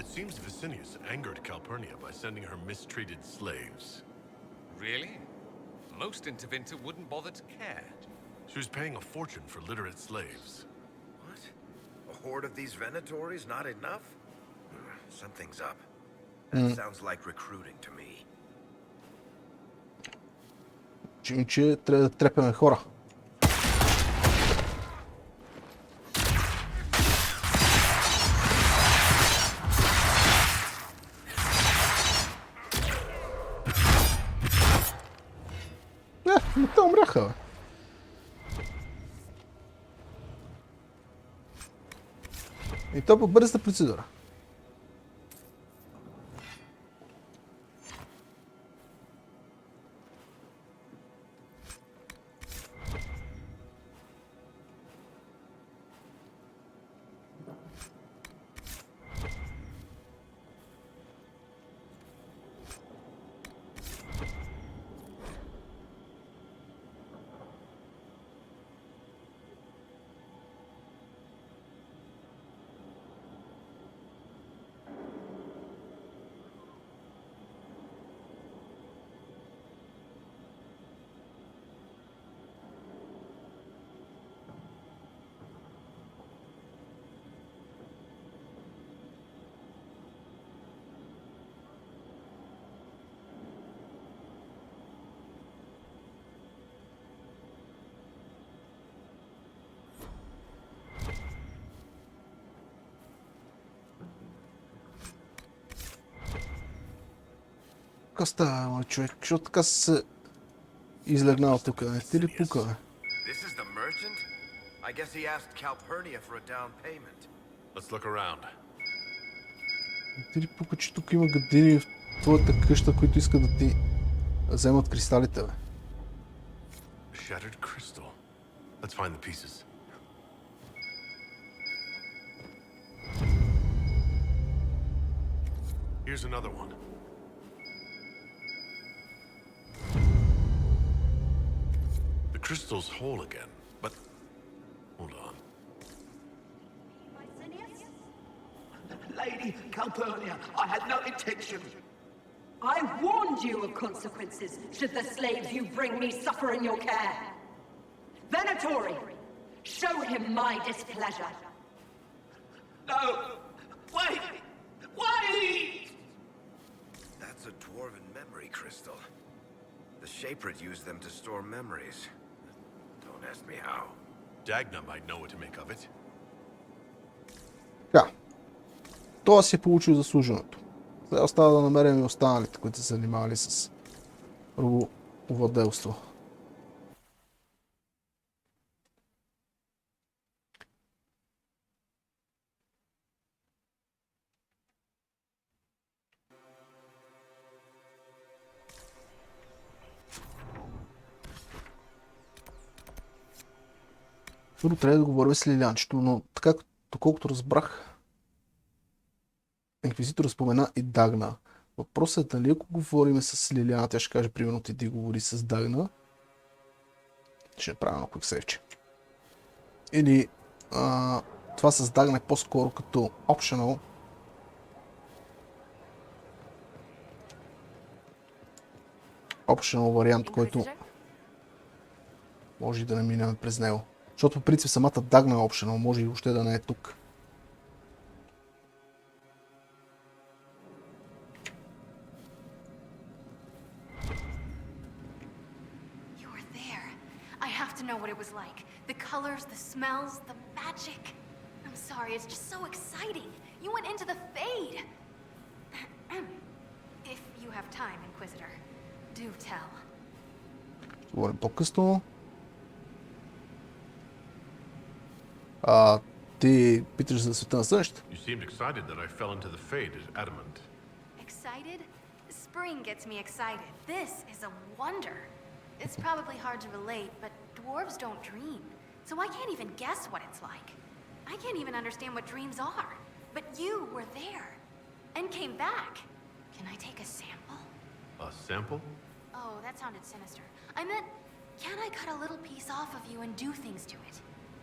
It seems Vicinius angered Calpurnia by sending her mistreated slaves. Really? Most Intervinter wouldn't bother to care. She was paying a fortune for literate slaves. What? A horde of these Venatories not enough? Something's up. That sounds like recruiting to me. Чим, че трябва да трепяме хора. Но те умряха, бе. И то по бързата процедура. Какво става, човек? Защото така се излегнал тук, не ти ли пука, бе? This is the merchant? I guess he asked Calpurnia for a down payment. Let's look around. Не ти ли пука, че тук има гадини в твоята къща, които искат да ти вземат кристалите, бе? Shattered crystal. Let's find the pieces. Here's another one. The crystal's whole again, but hold on. Lady Calpurnia, I had no intention. I warned you of consequences should the slaves you bring me suffer in your care. Venatori, show him my displeasure. No! Wait! Wait! That's a dwarven memory crystal. The Shapered used them to store memories. Don't ask me how. Dagna might know what to make of it. Така. Това си е получил заслуженото. Сега остава да намерим и останалите, които се занимавали с владелство. Първо трябва да говорим с Лилианчето, но така, доколкото разбрах, Инквизиторът спомена и Дагна. Въпросът е дали ако говорим с Лилиана, тя ще каже примерно ти говори с Дагна. Ще направя едно quick save. Или това с Дагна е по-скоро като optional. Optional вариант, който може и да не минем през него. Защото по принцип самата Дагна е optional, може и въобще да не е тук. Know what it was like. The colors, the smells, the magic. I'm sorry, it's just so exciting. You went into the Fade. If you have time, Inquisitor, do tell. Говорим по-късно. Ти питаш за света на сънищата. You seemed excited that I fell into the Fade as adamant. Excited? Spring gets me excited. This is a wonder. It's probably hard to relate, but dwarves don't dream, so I can't even guess what it's like. I can't even understand what dreams are. But you were there, and came back. Can I take a sample? A sample? Oh, that sounded sinister. I meant, can I cut a little piece off of you and do things to it?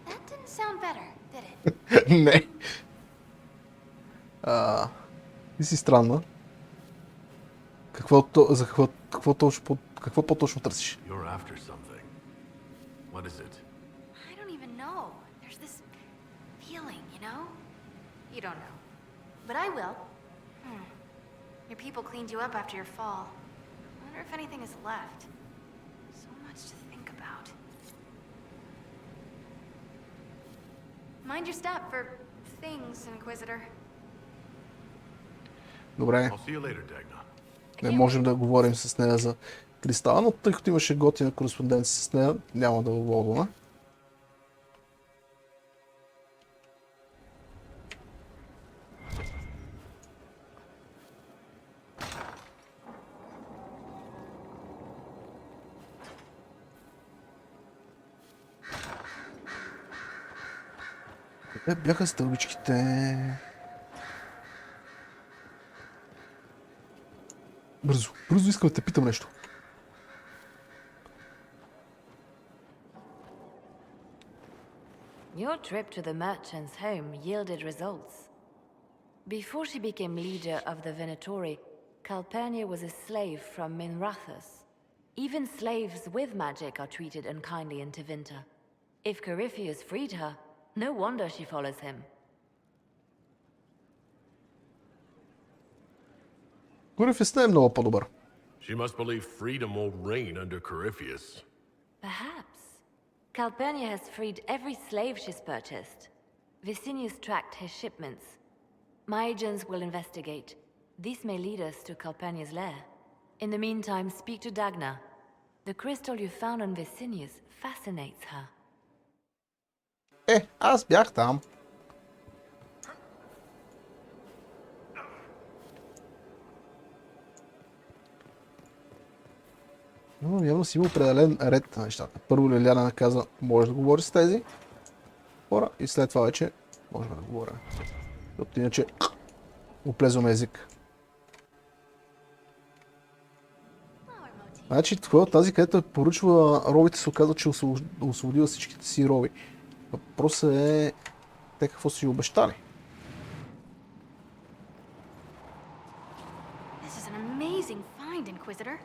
That didn't sound better, did it? Не. Ти си странна. Какво по-точно търсиш? You're after something. What is it? I don't even know. There's this feeling, you know? You don't know. But I will. Your people cleaned you up after your fall. I wonder if anything is left. So much to think about. Mind your step for things, Inquisitor. Добре. I'll see you later, Dagna. Не можем да говорим с нея за кристала, но тъй като имаше готина кореспонденция с нея, няма да влогваме. Къде бяха стълбичките? Бързо искам да те питам нещо. Your trip to the merchant's home yielded results. Before she became leader of the Venatori, Calpurnia was a slave from Minrathous. Even slaves with magic are treated unkindly in Tevinter. If Corypheus freed her, no wonder she follows him. Corypheus не е много по-добър. She must believe freedom will reign under Corypheus. Perhaps. Calpurnia has freed every slave she's purchased. Vicinius tracked his shipments. My agents will investigate. This may lead us to Calpurnia's lair. In the meantime, speak to Dagna. The crystal you found on Vicinius fascinates her. Аз бях там. Но явно си има определен ред на нещата. Първо Лиляна каза, може да говори с тези хора и след това вече можем да говорим. Защото иначе оплезваме език. Значи тази, където поръчва робите, се оказва, че освободила всичките си роби. Въпросът е те какво си обещали. This is an amazing find, Inquisitor.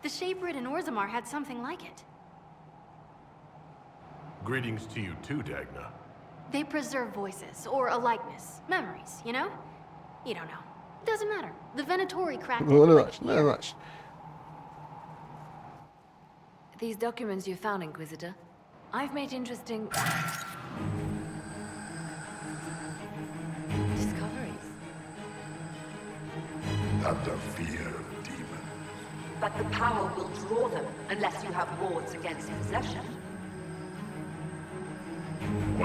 The Shaperid in Orzammar had something like it. Greetings to you too, Dagna. They preserve voices, or a likeness, memories, you know? You don't know. Doesn't matter. The Venatori cracked it. These documents you found, Inquisitor, I've made interesting discoveries. Not the fear of demons. But the power will draw them unless you have wards against possession.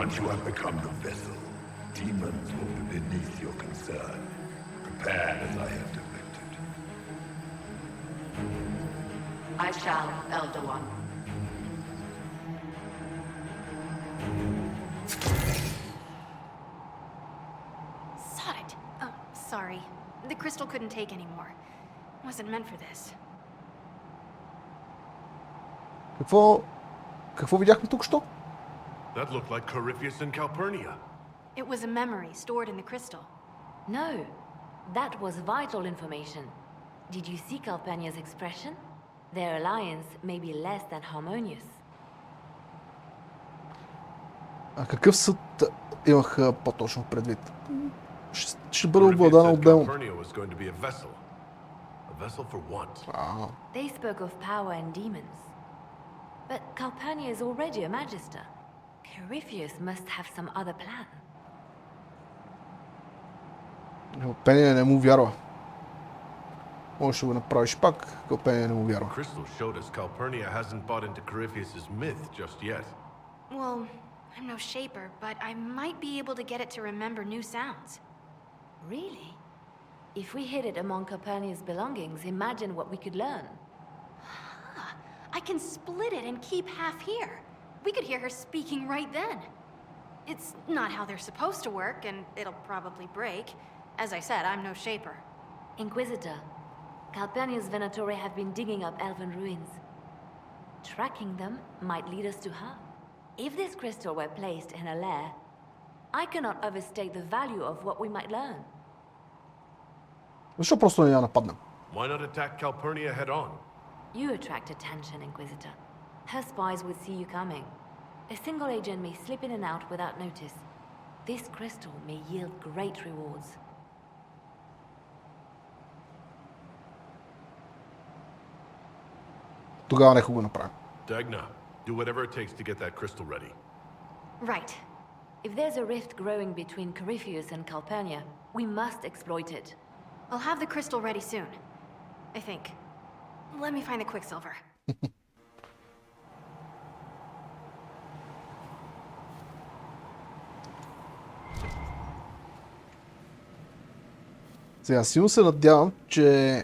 Once you have become the vessel, demons will be beneath your concern. Prepare as I have directed. I shall, Elder One. Sod it. Oh, sorry. The crystal couldn't take any more. Wasn't meant for this. Какво видяхме тук що? That looked like Corypheus and Calpurnia. It was a memory stored in the crystal. No, that was vital information. Did you see Calpurnia's expression? Their alliance may be less than harmonious. А какъв съд имах по-точно предвид? Ще бъде обладана отделно. They spoke of power and demons. But Calpurnia is already a magister. Corypheus must have some other plan. Calpurnia не му вярва. Можеш да го направиш пак, Calpurnia не му вярва. Crystal showed us Calpurnia hasn't bought into Corypheus's myth just yet. Well, I'm no shaper, but I might be able to get it to remember new sounds. Really? If we hid it among Calpurnia's belongings, imagine what we could learn. I can split it and keep half here. We could hear her speaking right then. It's not how they're supposed to work, and it'll probably break. As I said, I'm no shaper. Inquisitor, Calpurnia's Venatori have been digging up elven ruins. Tracking them might lead us to her. If this crystal were placed in a lair, I cannot overstate the value of what we might learn. Защо просто не я нападнем? Why not attack Calpurnia head on? You attract attention, Inquisitor. Her spies would see you coming. A single agent may slip in and out without notice. This crystal may yield great rewards. Тогава нека го направим. Dagna, do whatever it takes to get that crystal ready. Right. If there's a rift growing between Corypheus and Calpurnia, we must exploit it. I'll have the crystal ready soon. I think. Let me find the quicksilver. Сега силно се надявам, че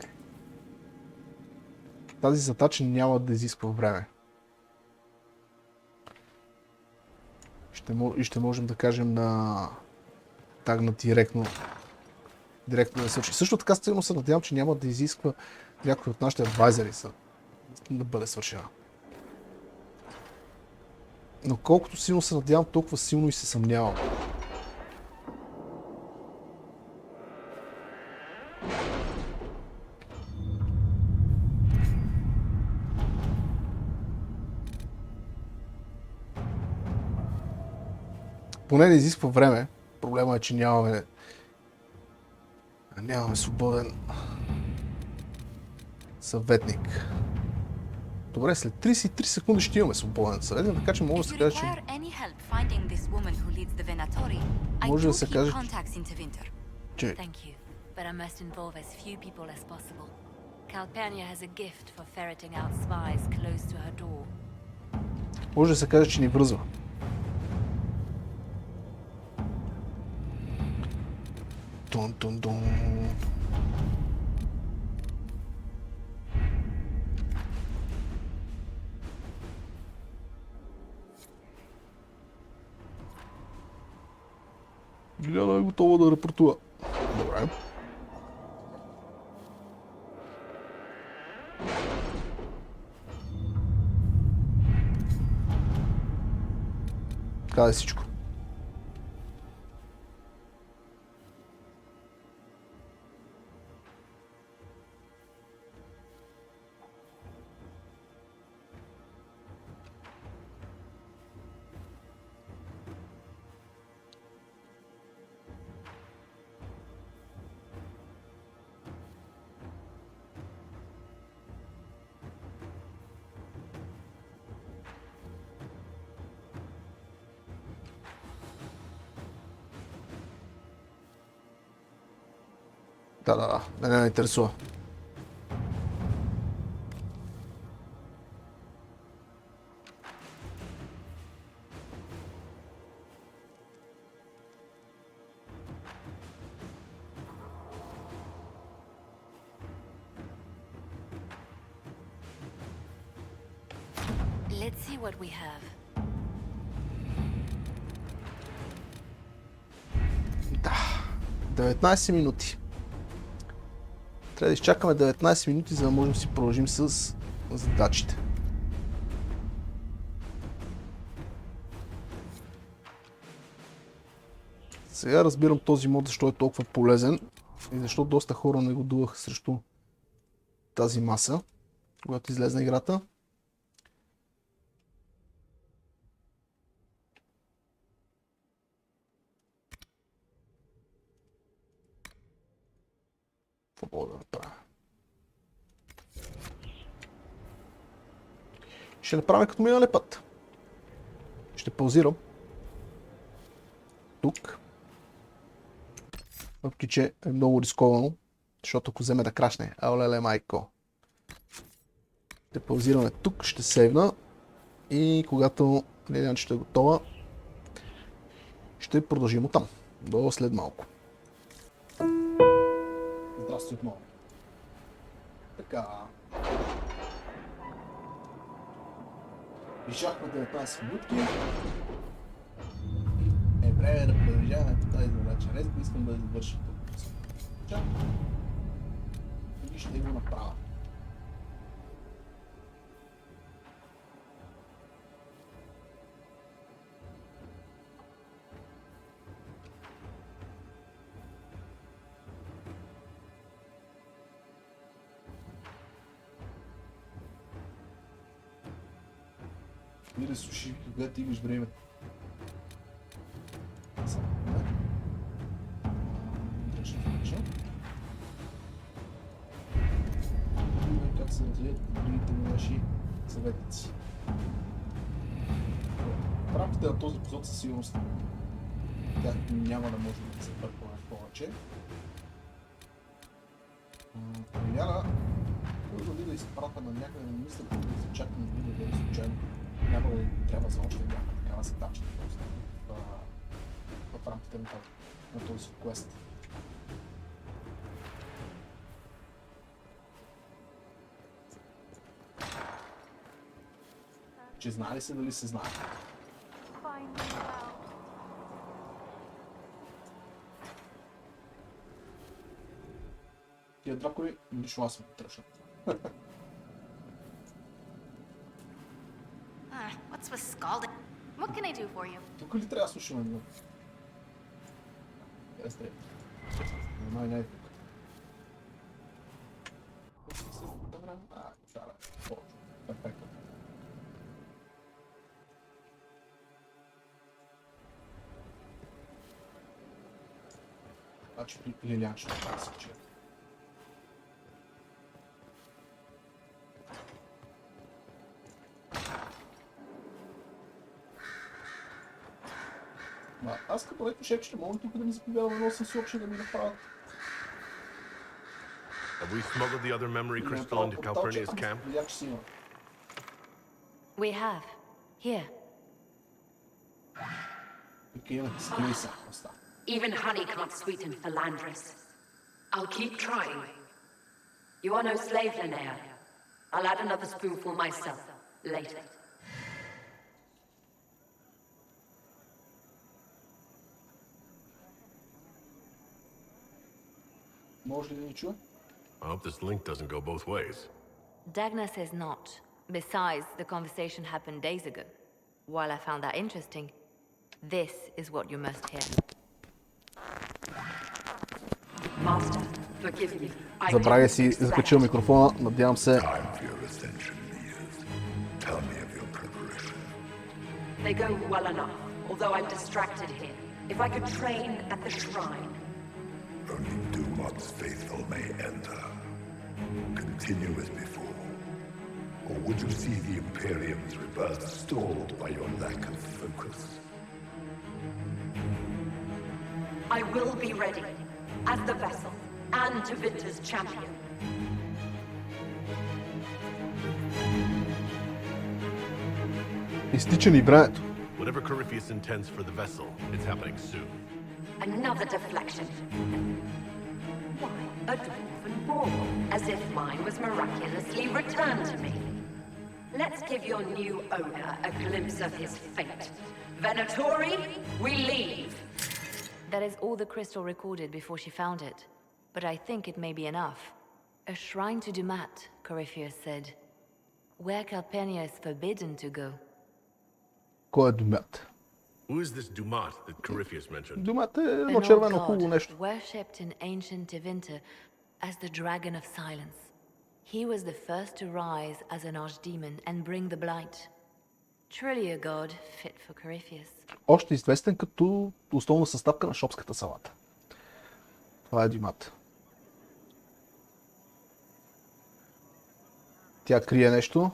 тази задача няма да изисква време. Ще можем да кажем на Дагна директно да свърши. Също така силно се надявам, че няма да изисква някой от нашите адвайзери да бъде свършена. Но колкото силно се надявам, толкова силно и се съмнявам. Поне не изисква време. Проблема е, че нямаме свободен съветник. Добре, след 33 секунди ще имаме свободен съветник, така че може да се каже, че... Може да се каже, че... Calpurnia has a gift for ferreting out spies close to her door. Може да се каже, че ни връзва. Тун-тун-тун. Лиляна е готова да репортува. Добре. Така е всичко. Да, не ме интересува. Let's see what we have. Да, 19 минути. Трябва да изчакаме 19 минути, за да можем да си продължим с задачите. Сега разбирам този мод, защо е толкова полезен и защо доста хора не го дуваха срещу тази маса, когато излезна играта. Какво мога да направя? Ще направя като миналия път. Ще паузирам. Тук. Въпреки, че е много рисковано, защото ако вземе да крашне, аолеле майко. Ще паузираме тук, ще сейвна и когато Лилианчето е готова, ще продължим оттам. До след малко. Здравствуй отново. Така. Изчакваме 19 минутки. Е време да продължаваме по тази задача. Резко искам да я завършим тук. И ще го направя. Мире суши, когато имаш време. Как се развият другите наши съветници. В рамките на този епизод със сигурност тях няма да може да се бъркваме повече. Лиляна, първо ли да изпратя на някъде, не мисля да се чака на видео да е случайно. Няма да трябва за още някаква такава задача в рамките на този квест. Че знае ли се, дали се знае? Тия дракони, лично аз съм тръщен. What's with scalding? What can I do for you? Тук ли трябва да слушаме? Есте. Не е тук. Перфектно. Значи Лилиан ще трябва да се чуе. Аз като леко шепче, мога тук да ми заповядам едно със съобщение да ми направят. Have we smuggled the other memory crystal into Calpurnia's camp? We have. Here. Even honey can't sweeten Philandris. I'll keep trying. You are no slave, Linnea. I'll add another spoonful myself, later. I hope this link doesn't go both ways. Dagna says not. Besides, the conversation happened days ago. While I found that interesting, this is what you must hear. Master, forgive me. Забравя си, закачил микрофона, надявам се. They go well enough, although I'm distracted here. If I could train at the shrine. Only ДЮМАT's faithful may enter. Continue as before. Or would you see the Imperium's rebirth stalled by your lack of focus? I will be ready, as the vessel, and to Vinter's champion. Изтича ни времето. Whatever Corypheus intends for the vessel, it's happening soon. Another deflection. Why, a dwarven ball, as if mine was miraculously returned to me. Let's give your new owner a glimpse of his fate. Venatori, we leave. That is all the crystal recorded before she found it. But I think it may be enough. A shrine to ДЮМАТ, Corypheus said. Where Calpurnia is forbidden to go. Кой е ДЮМАТ? Who is this ДЮМАТ that Corypheus mentioned? ДЮМАТ е едно червено хубаво нещо. Worshipped in ancient Tevinter as the Dragon of Silence. He was the first to rise as an archdemon and bring the blight. Truly a god fit for Corypheus. Още известен като основна съставка на шопската салата. Това е ДЮМАТ. Тя крие нещо.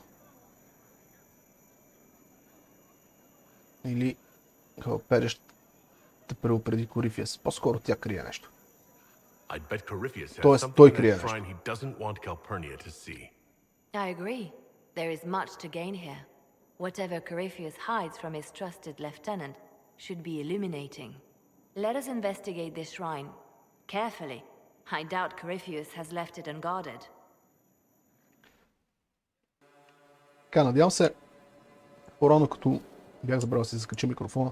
Или Калпереш да предупреди Corypheus. По-скоро тя крие нещо. I'd bet Corypheus has Тоест, something той in крие that нещо. shrine he doesn't want Calpurnia to see. I agree. There is much to gain here. Whatever Corypheus hides from his trusted lieutenant should be illuminating. Let us investigate this shrine carefully. I doubt Corypheus has left it unguarded. Така, надявам се, по-рано като бях забрал да си закача микрофона,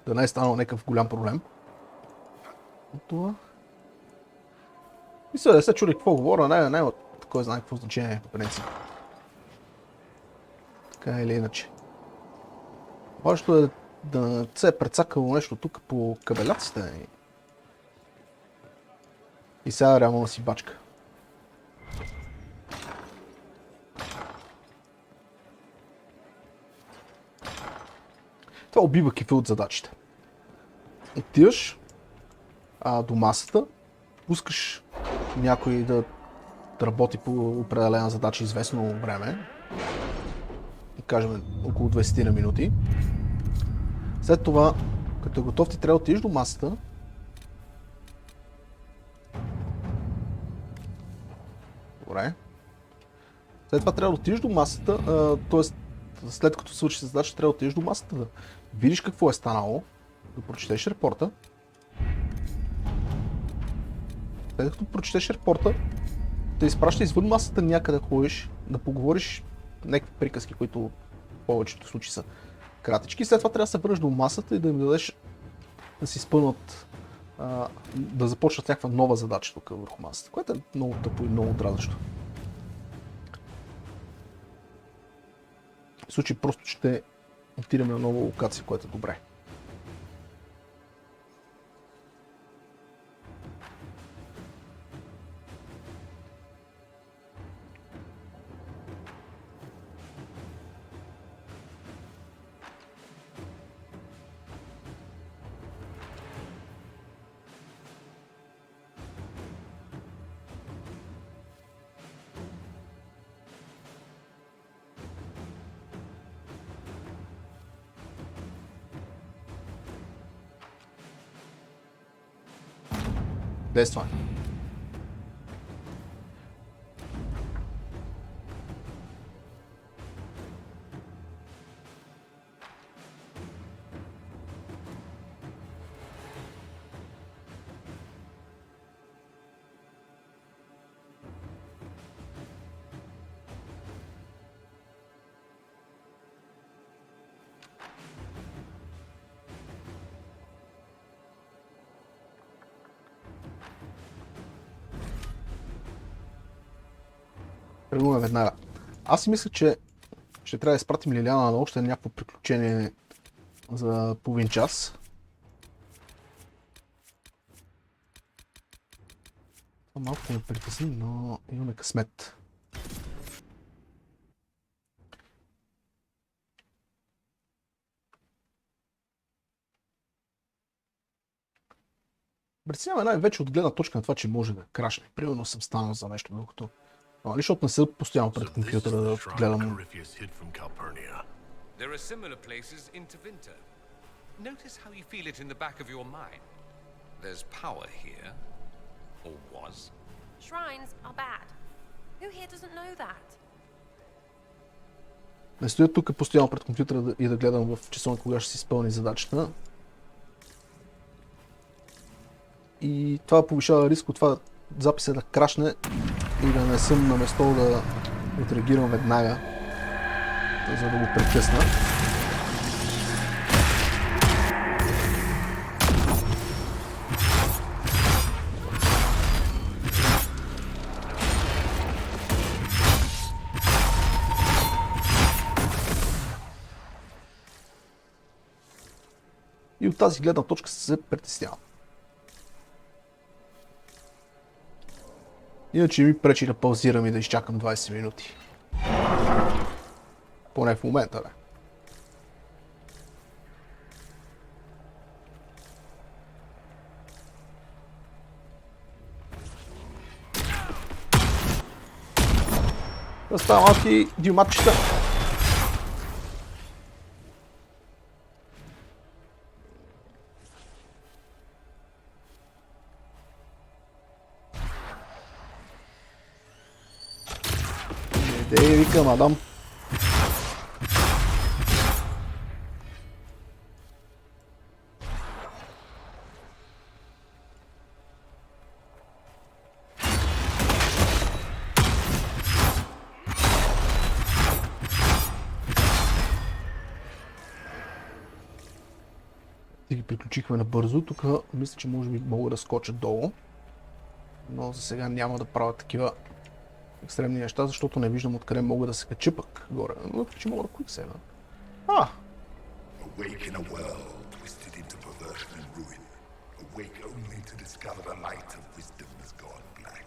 да не е станал някакъв голям проблем от това. И сега се чули какво говоря, не от кой знае какво значение по принцип. Така или иначе. Важното е да не се е прецакало нещо тук по кабеляците. И сега реално да си бачка. Това убива кефа от задачите. Отиваш до масата, пускаш някой да работи по определена задача известно време, да кажем около 20 на минути. След това, като е готов, ти трябва да отидеш до масата. Добре. След това трябва да отидеш до масата, т.е. след като свършиш задача, трябва да отидеш до масата, да видиш какво е станало, да прочетеш репорта. След като прочетеш репорта, да изпраща извън масата някъде да ходиш, да поговориш някакви приказки, които в повечето случаи са кратички. След това трябва да се върнеш до масата и да им дадеш да си изпълнат, да започнат някаква нова задача тук върху масата, което е много тъпо и много дразнещо. В случай просто ще отидем на нова локация, което е добре. Без това. Тръгваме веднага. Аз си мисля, че ще трябва да изпратим Лиляна на още някакво приключение за половин час. Това малко ме притесни, но имаме късмет. Преценяваме най-вече от гледна точка на това, че може да крашне. Примерно съм станал за нещо, докато... Нали, защото не седа постоянно пред компютъра да гледам. There are similar places in Tevinter. Notice how you feel it in the back of your mind. There's power here, or was. Shrines are bad. Who here doesn't know that? Не стоя тук постоянно пред компютъра и да гледам в часовник кога ще си изпълни задачата. И това повишава риск от това записа да крашне и да не съм на место да отреагирам веднага, за да го прекъсна. И от тази гледна точка се притеснявам. Иначе ми пречи да паузирам и да изчакам 20 минути. Поне в момента, бе. Да става малки дюматчета. Ей, викам, Адам. Ти ги приключихме набързо. Тук мисля, че може би мога да скоча долу. Но за сега няма да правя такива екстремни неща, защото не виждам откъде мога да се кача пък горе. Но че мога да куиксейва. Awake in a world twisted into perversion and ruin. Awake only to discover the light of wisdom has gone black.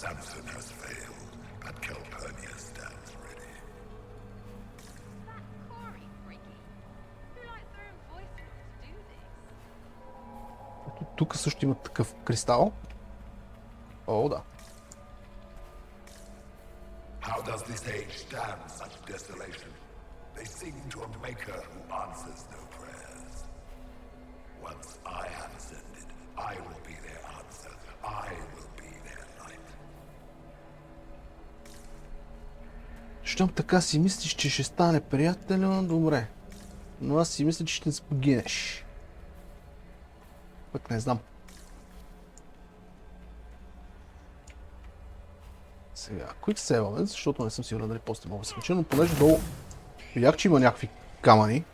Samson has failed, but Calpurnia stands ready. Тук също има такъв кристал. О, да. How does this age stand such desolation? They sing to a maker who answers no prayers. Once I have ascended, I will be their answer. I will be their light. Щом така си мислиш, че ще стане приятелю, добре. Но аз си мисля, че ще погинеш. Пък не знам. Сега, quick save, защото не съм сигурен дали после мога да се кача, но понеже долу видях, че има някакви камъни.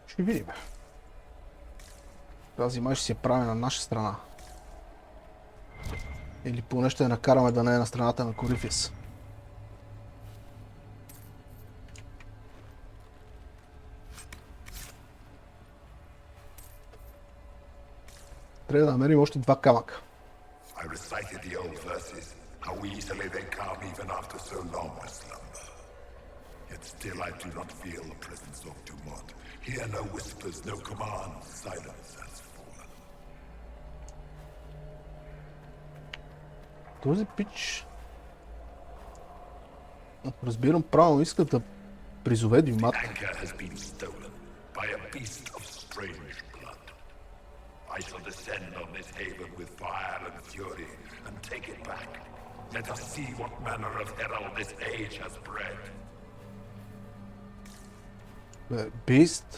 Ще видим. Тази май ще си я прави на наша страна. Или поне ще я накараме да не е на страната на Корифис. Трябва да намерим още два камъка. I recited the old verses, how easily they come even after so long a slumber. Yet still I do not feel the presence of ДЮМАТ. Hear no whispers, no commands, silence has fallen. Този пич... Ако разбирам правилно, иска да призове ДЮМАТ. The anchor has been stolen. by a beast of strange blood. I shall descend on this haven with fire and fury and take it back. Let us see what manner of herald this age has bred. The beast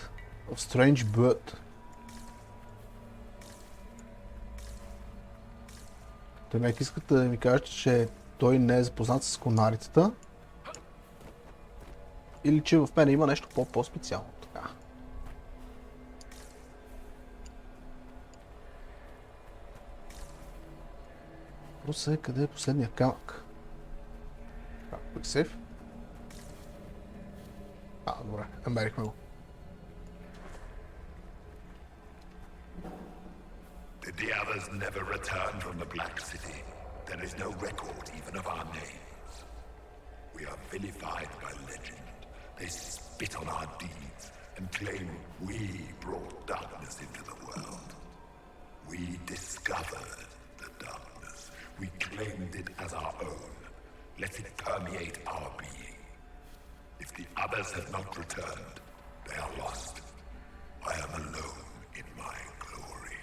of strange blood. Темек, искате да ми кажете, че той не е запознат с конарицата? Или че в мене има нещо по-специално? Така. Въпросът е къде е последния камък? Quick save. Добре, намерихме го. Did the others never return from the Black City? There is no record even of our names. We are vilified by legend. They spit on our deeds and claim we brought darkness into the world. We discovered the darkness. We claimed it as our own. Let it permeate our being. If the others have not returned, they are lost. I am alone in my glory.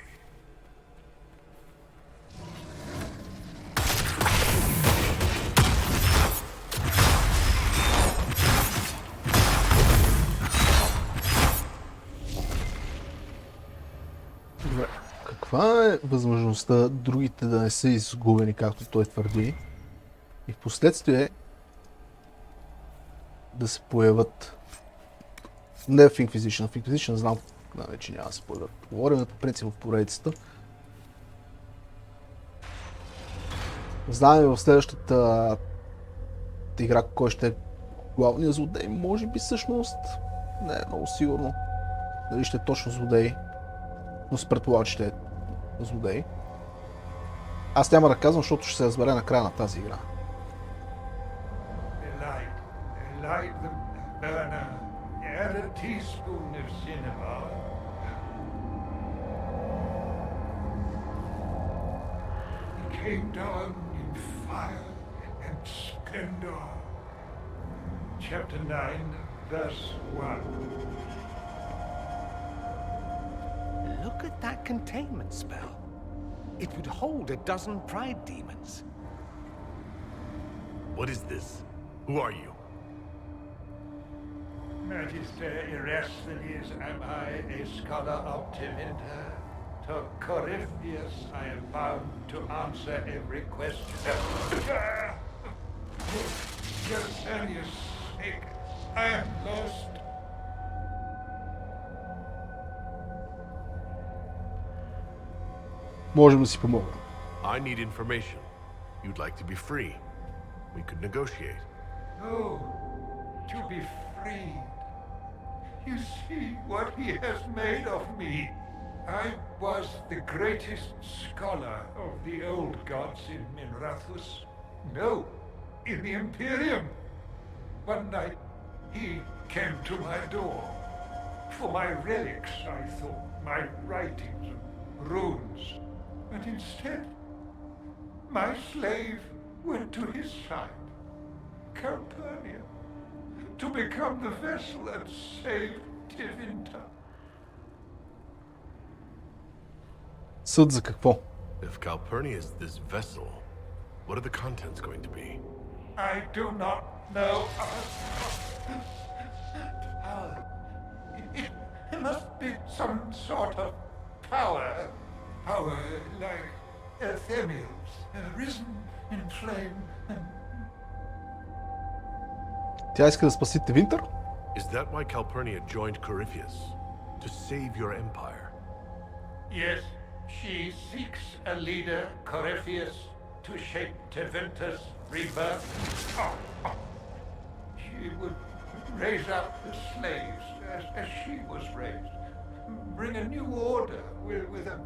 Добре. Каква е възможността другите да не са изгубени, както той твърди, и в последствие да се появят не в Inquisition. В Inquisition знам, че няма да се появят. Говорим по принцип в поредицата. Знаем в следващата игра кой ще е главният злодей. Може би всъщност не е много сигурно дали ще е точно злодей, но се предполага, че ще е злодей. Аз няма да казвам, защото ще се разбере на края на тази игра. Light the burner, add a teaspoon of cinnamon. He came down in fire and splendor. Chapter 9, verse 1. Look at that containment spell. It would hold a dozen pride demons. What is this? Who are you? Magister Erasthenes, am I a scholar of Tivinter? To Corypheus I am bound to answer every question. For Gersenius' sake, I am lost. Можем да си помогнем. I need information. You'd like to be free. We could negotiate. Oh, to be free. You see what he has made of me. I was the greatest scholar of the old gods in Minrathus. No, in the Imperium. One night, he came to my door. For my relics, I thought, my writings and runes. But instead, my slave went to his side, Calpurnia, to become the vessel that saved Tivinter. Съд за какво? If Calpurnia is this vessel, what are the contents going to be? I do not know. It must be some sort of power. Power like Athenians, risen in flame and... Тя иска да спаси Тевинтър? Is that why Calpurnia joined Corypheus? To save your empire? Yes, she seeks a leader, Corypheus, to shape Tevinter's rebirth. She would raise up the slaves as she was raised. Bring a new order with a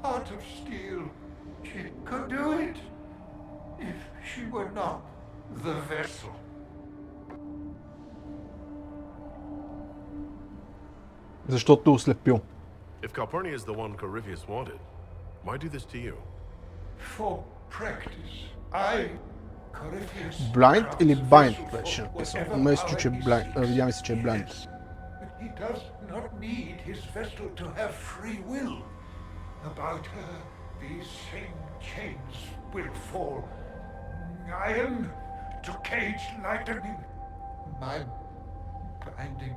heart of steel. She could do it if she were not the vessel. Защото ослепил. If Calpurnia is the one Corypheus wanted, why do this to you? For practice, Corypheus... Blind или bind беше написано? Мисля, че е blind. Видя ми се, че е blind. He does not need his vessel to have free will. About her, these same chains will fall. Iron to cage lightning. My binding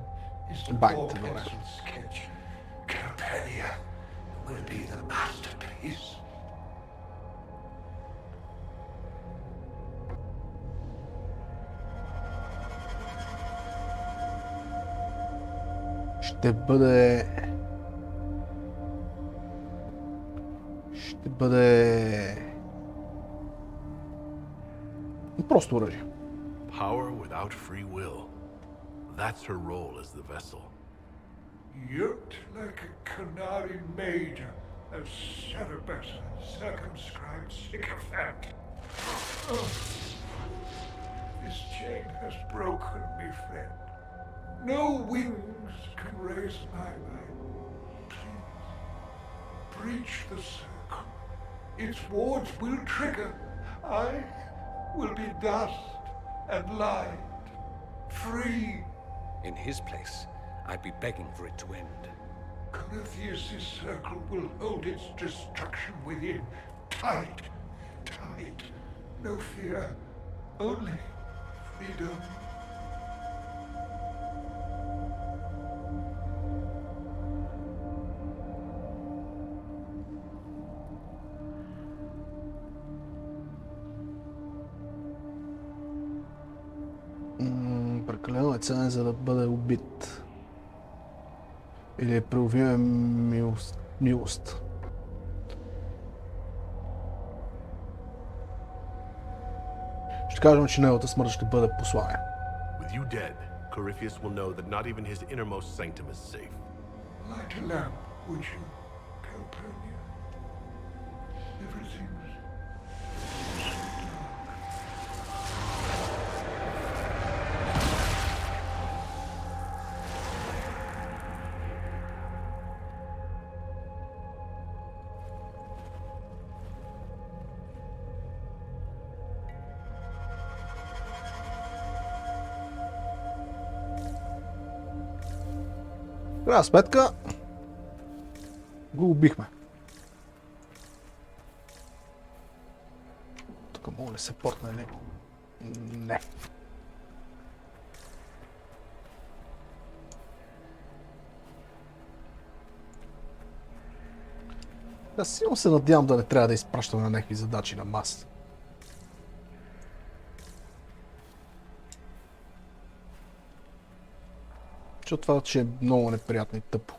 is the poor pencil sketch. Campania will be the masterpiece. Ще бъде просто оръжие. Power without free will. That's her role as the vessel. Yoked like a canary maid, a Cerberus circumscribed sycophant. Oh. This chain has broken me, friend. No wings can raise my mind. Please, breach the circle. Its wards will trigger. I will be dust and light, free. In his place, I'd be begging for it to end. Corypheus' circle will hold its destruction within. Tight, tight. No fear, only freedom. Прекалено е ценен, за да бъде убит. Или е проявиме милост. Ще кажем, че неговата смърт ще бъде послание. With you dead, Corypheus will know that not even his innermost sanctum is safe. Light a lamp, would you, Calpurnia? Everything's В крайна сметка го убихме. Тук мога ли се портне ли? Не. Аз силно се надявам да не трябва да изпращаме на някакви задачи на маса. Защото това ще е много неприятно и тъпо.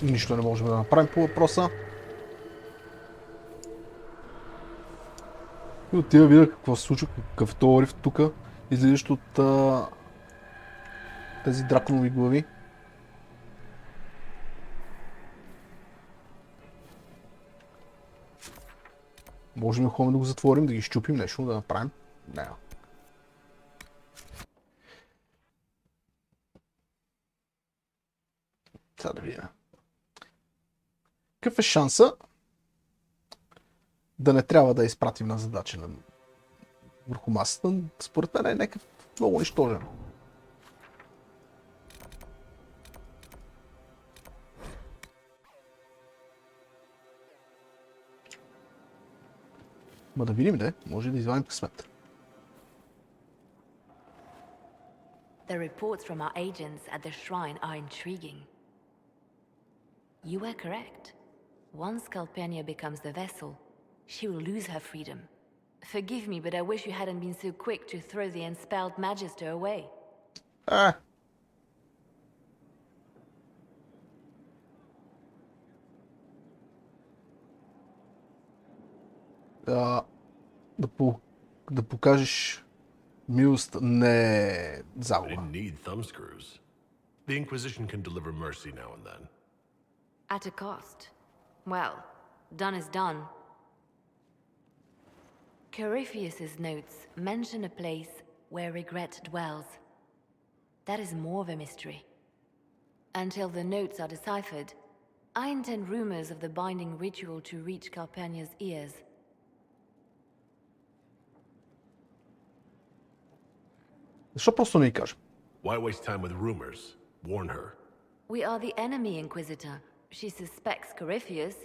Нищо не можем да направим по въпроса. И отива видя какво се случва, какъв е този рифт тук, излизащ от тези драконови глави. Можем ли ходим да го затворим, да ги щупим, нещо да направим? Не. Сега да видим. Какъв е шанса да не трябва да изпратим на задача върху масата? Според мен е някакъв много нищожен. Ма да видим, де, може да извадим късмет. The reports from our agents at the shrine are intriguing. You were correct. Once Calpurnia becomes the vessel, she will lose her freedom. Forgive me, but I wish you hadn't been so quick to throw the unspelled Magister away. Да покажеш милост не е загуба. Didn't need thumbscrews. The Inquisition can deliver mercy now and then. At a cost. Well, done is done. Corypheus's notes mention a place where regret dwells. That is more of a mystery. Until the notes are deciphered, I intend rumors of the binding ritual to reach Calpurnia's ears. Защо просто не й кажем? Why waste time with rumors? Warn her. We are the enemy, Inquisitor. She suspects Corypheus,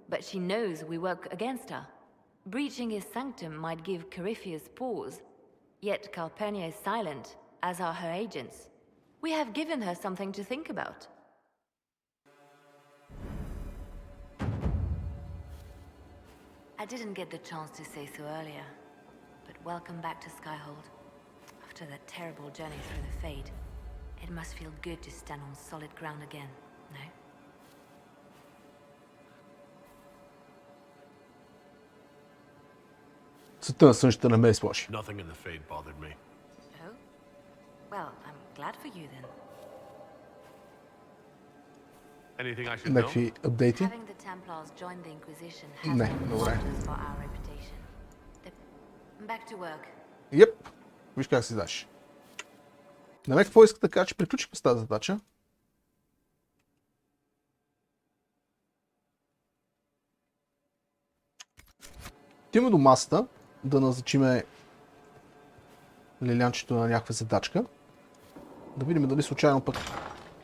but she knows we work against her. Breaching his sanctum might give Corypheus pause, yet Calpurnia is silent, as are her agents. We have given her something to think about. I didn't get the chance to say so earlier, but welcome back to Skyhold. After that terrible journey through the Fade, it must feel good to stand on solid ground again, no? Цветта на слънщата не ме изплаши. Nothing in the Fade bothered me. Oh? Well, I'm glad for you then. Anything I should know? Някакви апдейти? Having the Templars join the Inquisition Не, has добре. wonders for our reputation. Back to work. Йеп, виж как си даш. На мен какво иска да кажа, че приключихме с тази задача? Отиваме до масата, да назначиме лилянчето на някаква задачка. Да видим дали случайно пък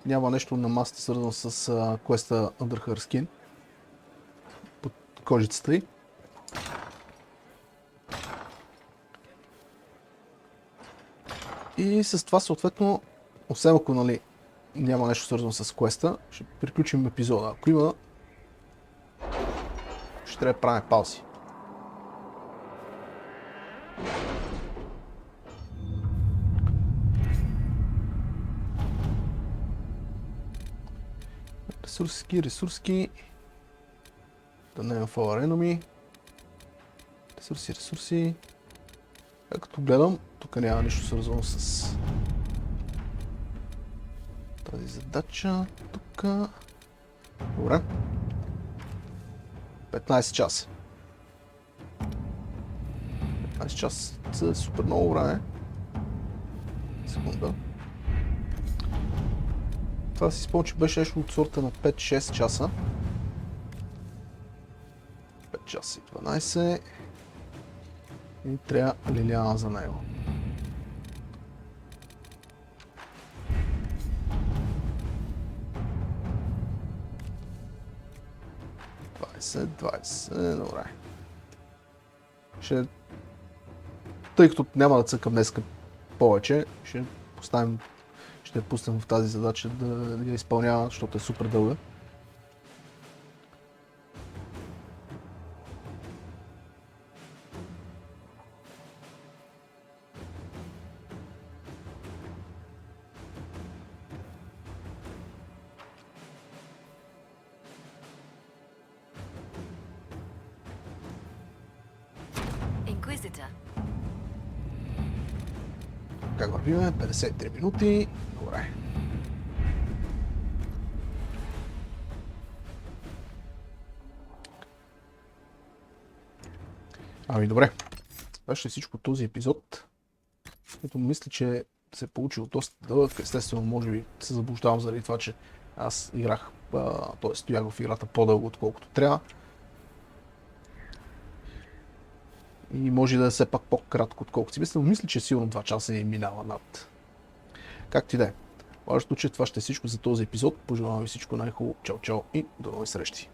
няма нещо на масата свързано с квеста Under Her Skin. Под кожицата й. И с това съответно, освен ако нали, няма нещо свързано с квеста, ще приключим епизода. Ако има, ще трябва да правим паузи. Ресурски. Да не for enemy. Ресурси. Като гледам, тук няма нищо свързано с тази задача. Тук. Добре. 15 часа. 15 часа е супер много време. Секунда. Това си спомня, че беше нещо от сорта на 5-6 часа. 5 часа и 12. И трябва Лилиана за него. Добре. Тъй като няма да цъкам днеска повече, ще я пуснем в тази задача да я изпълнява, защото е супер дълга. Как вървиме? 53 минути. Добре. Ами добре. Това ще е всичко този епизод. Като мисля, че се е получил доста дълъг. Естествено, може би се заблуждавам заради това, че аз играх, т.е. стоях в играта по-дълго, отколкото трябва. И може да е все пак по-кратко, отколкото си мисля. Мисля, че сигурно 2 часа е минава над. Както и да е. Важното, че това ще е всичко за този епизод. Пожелавам ви всичко най-хубаво. Чао, чао и до нови срещи.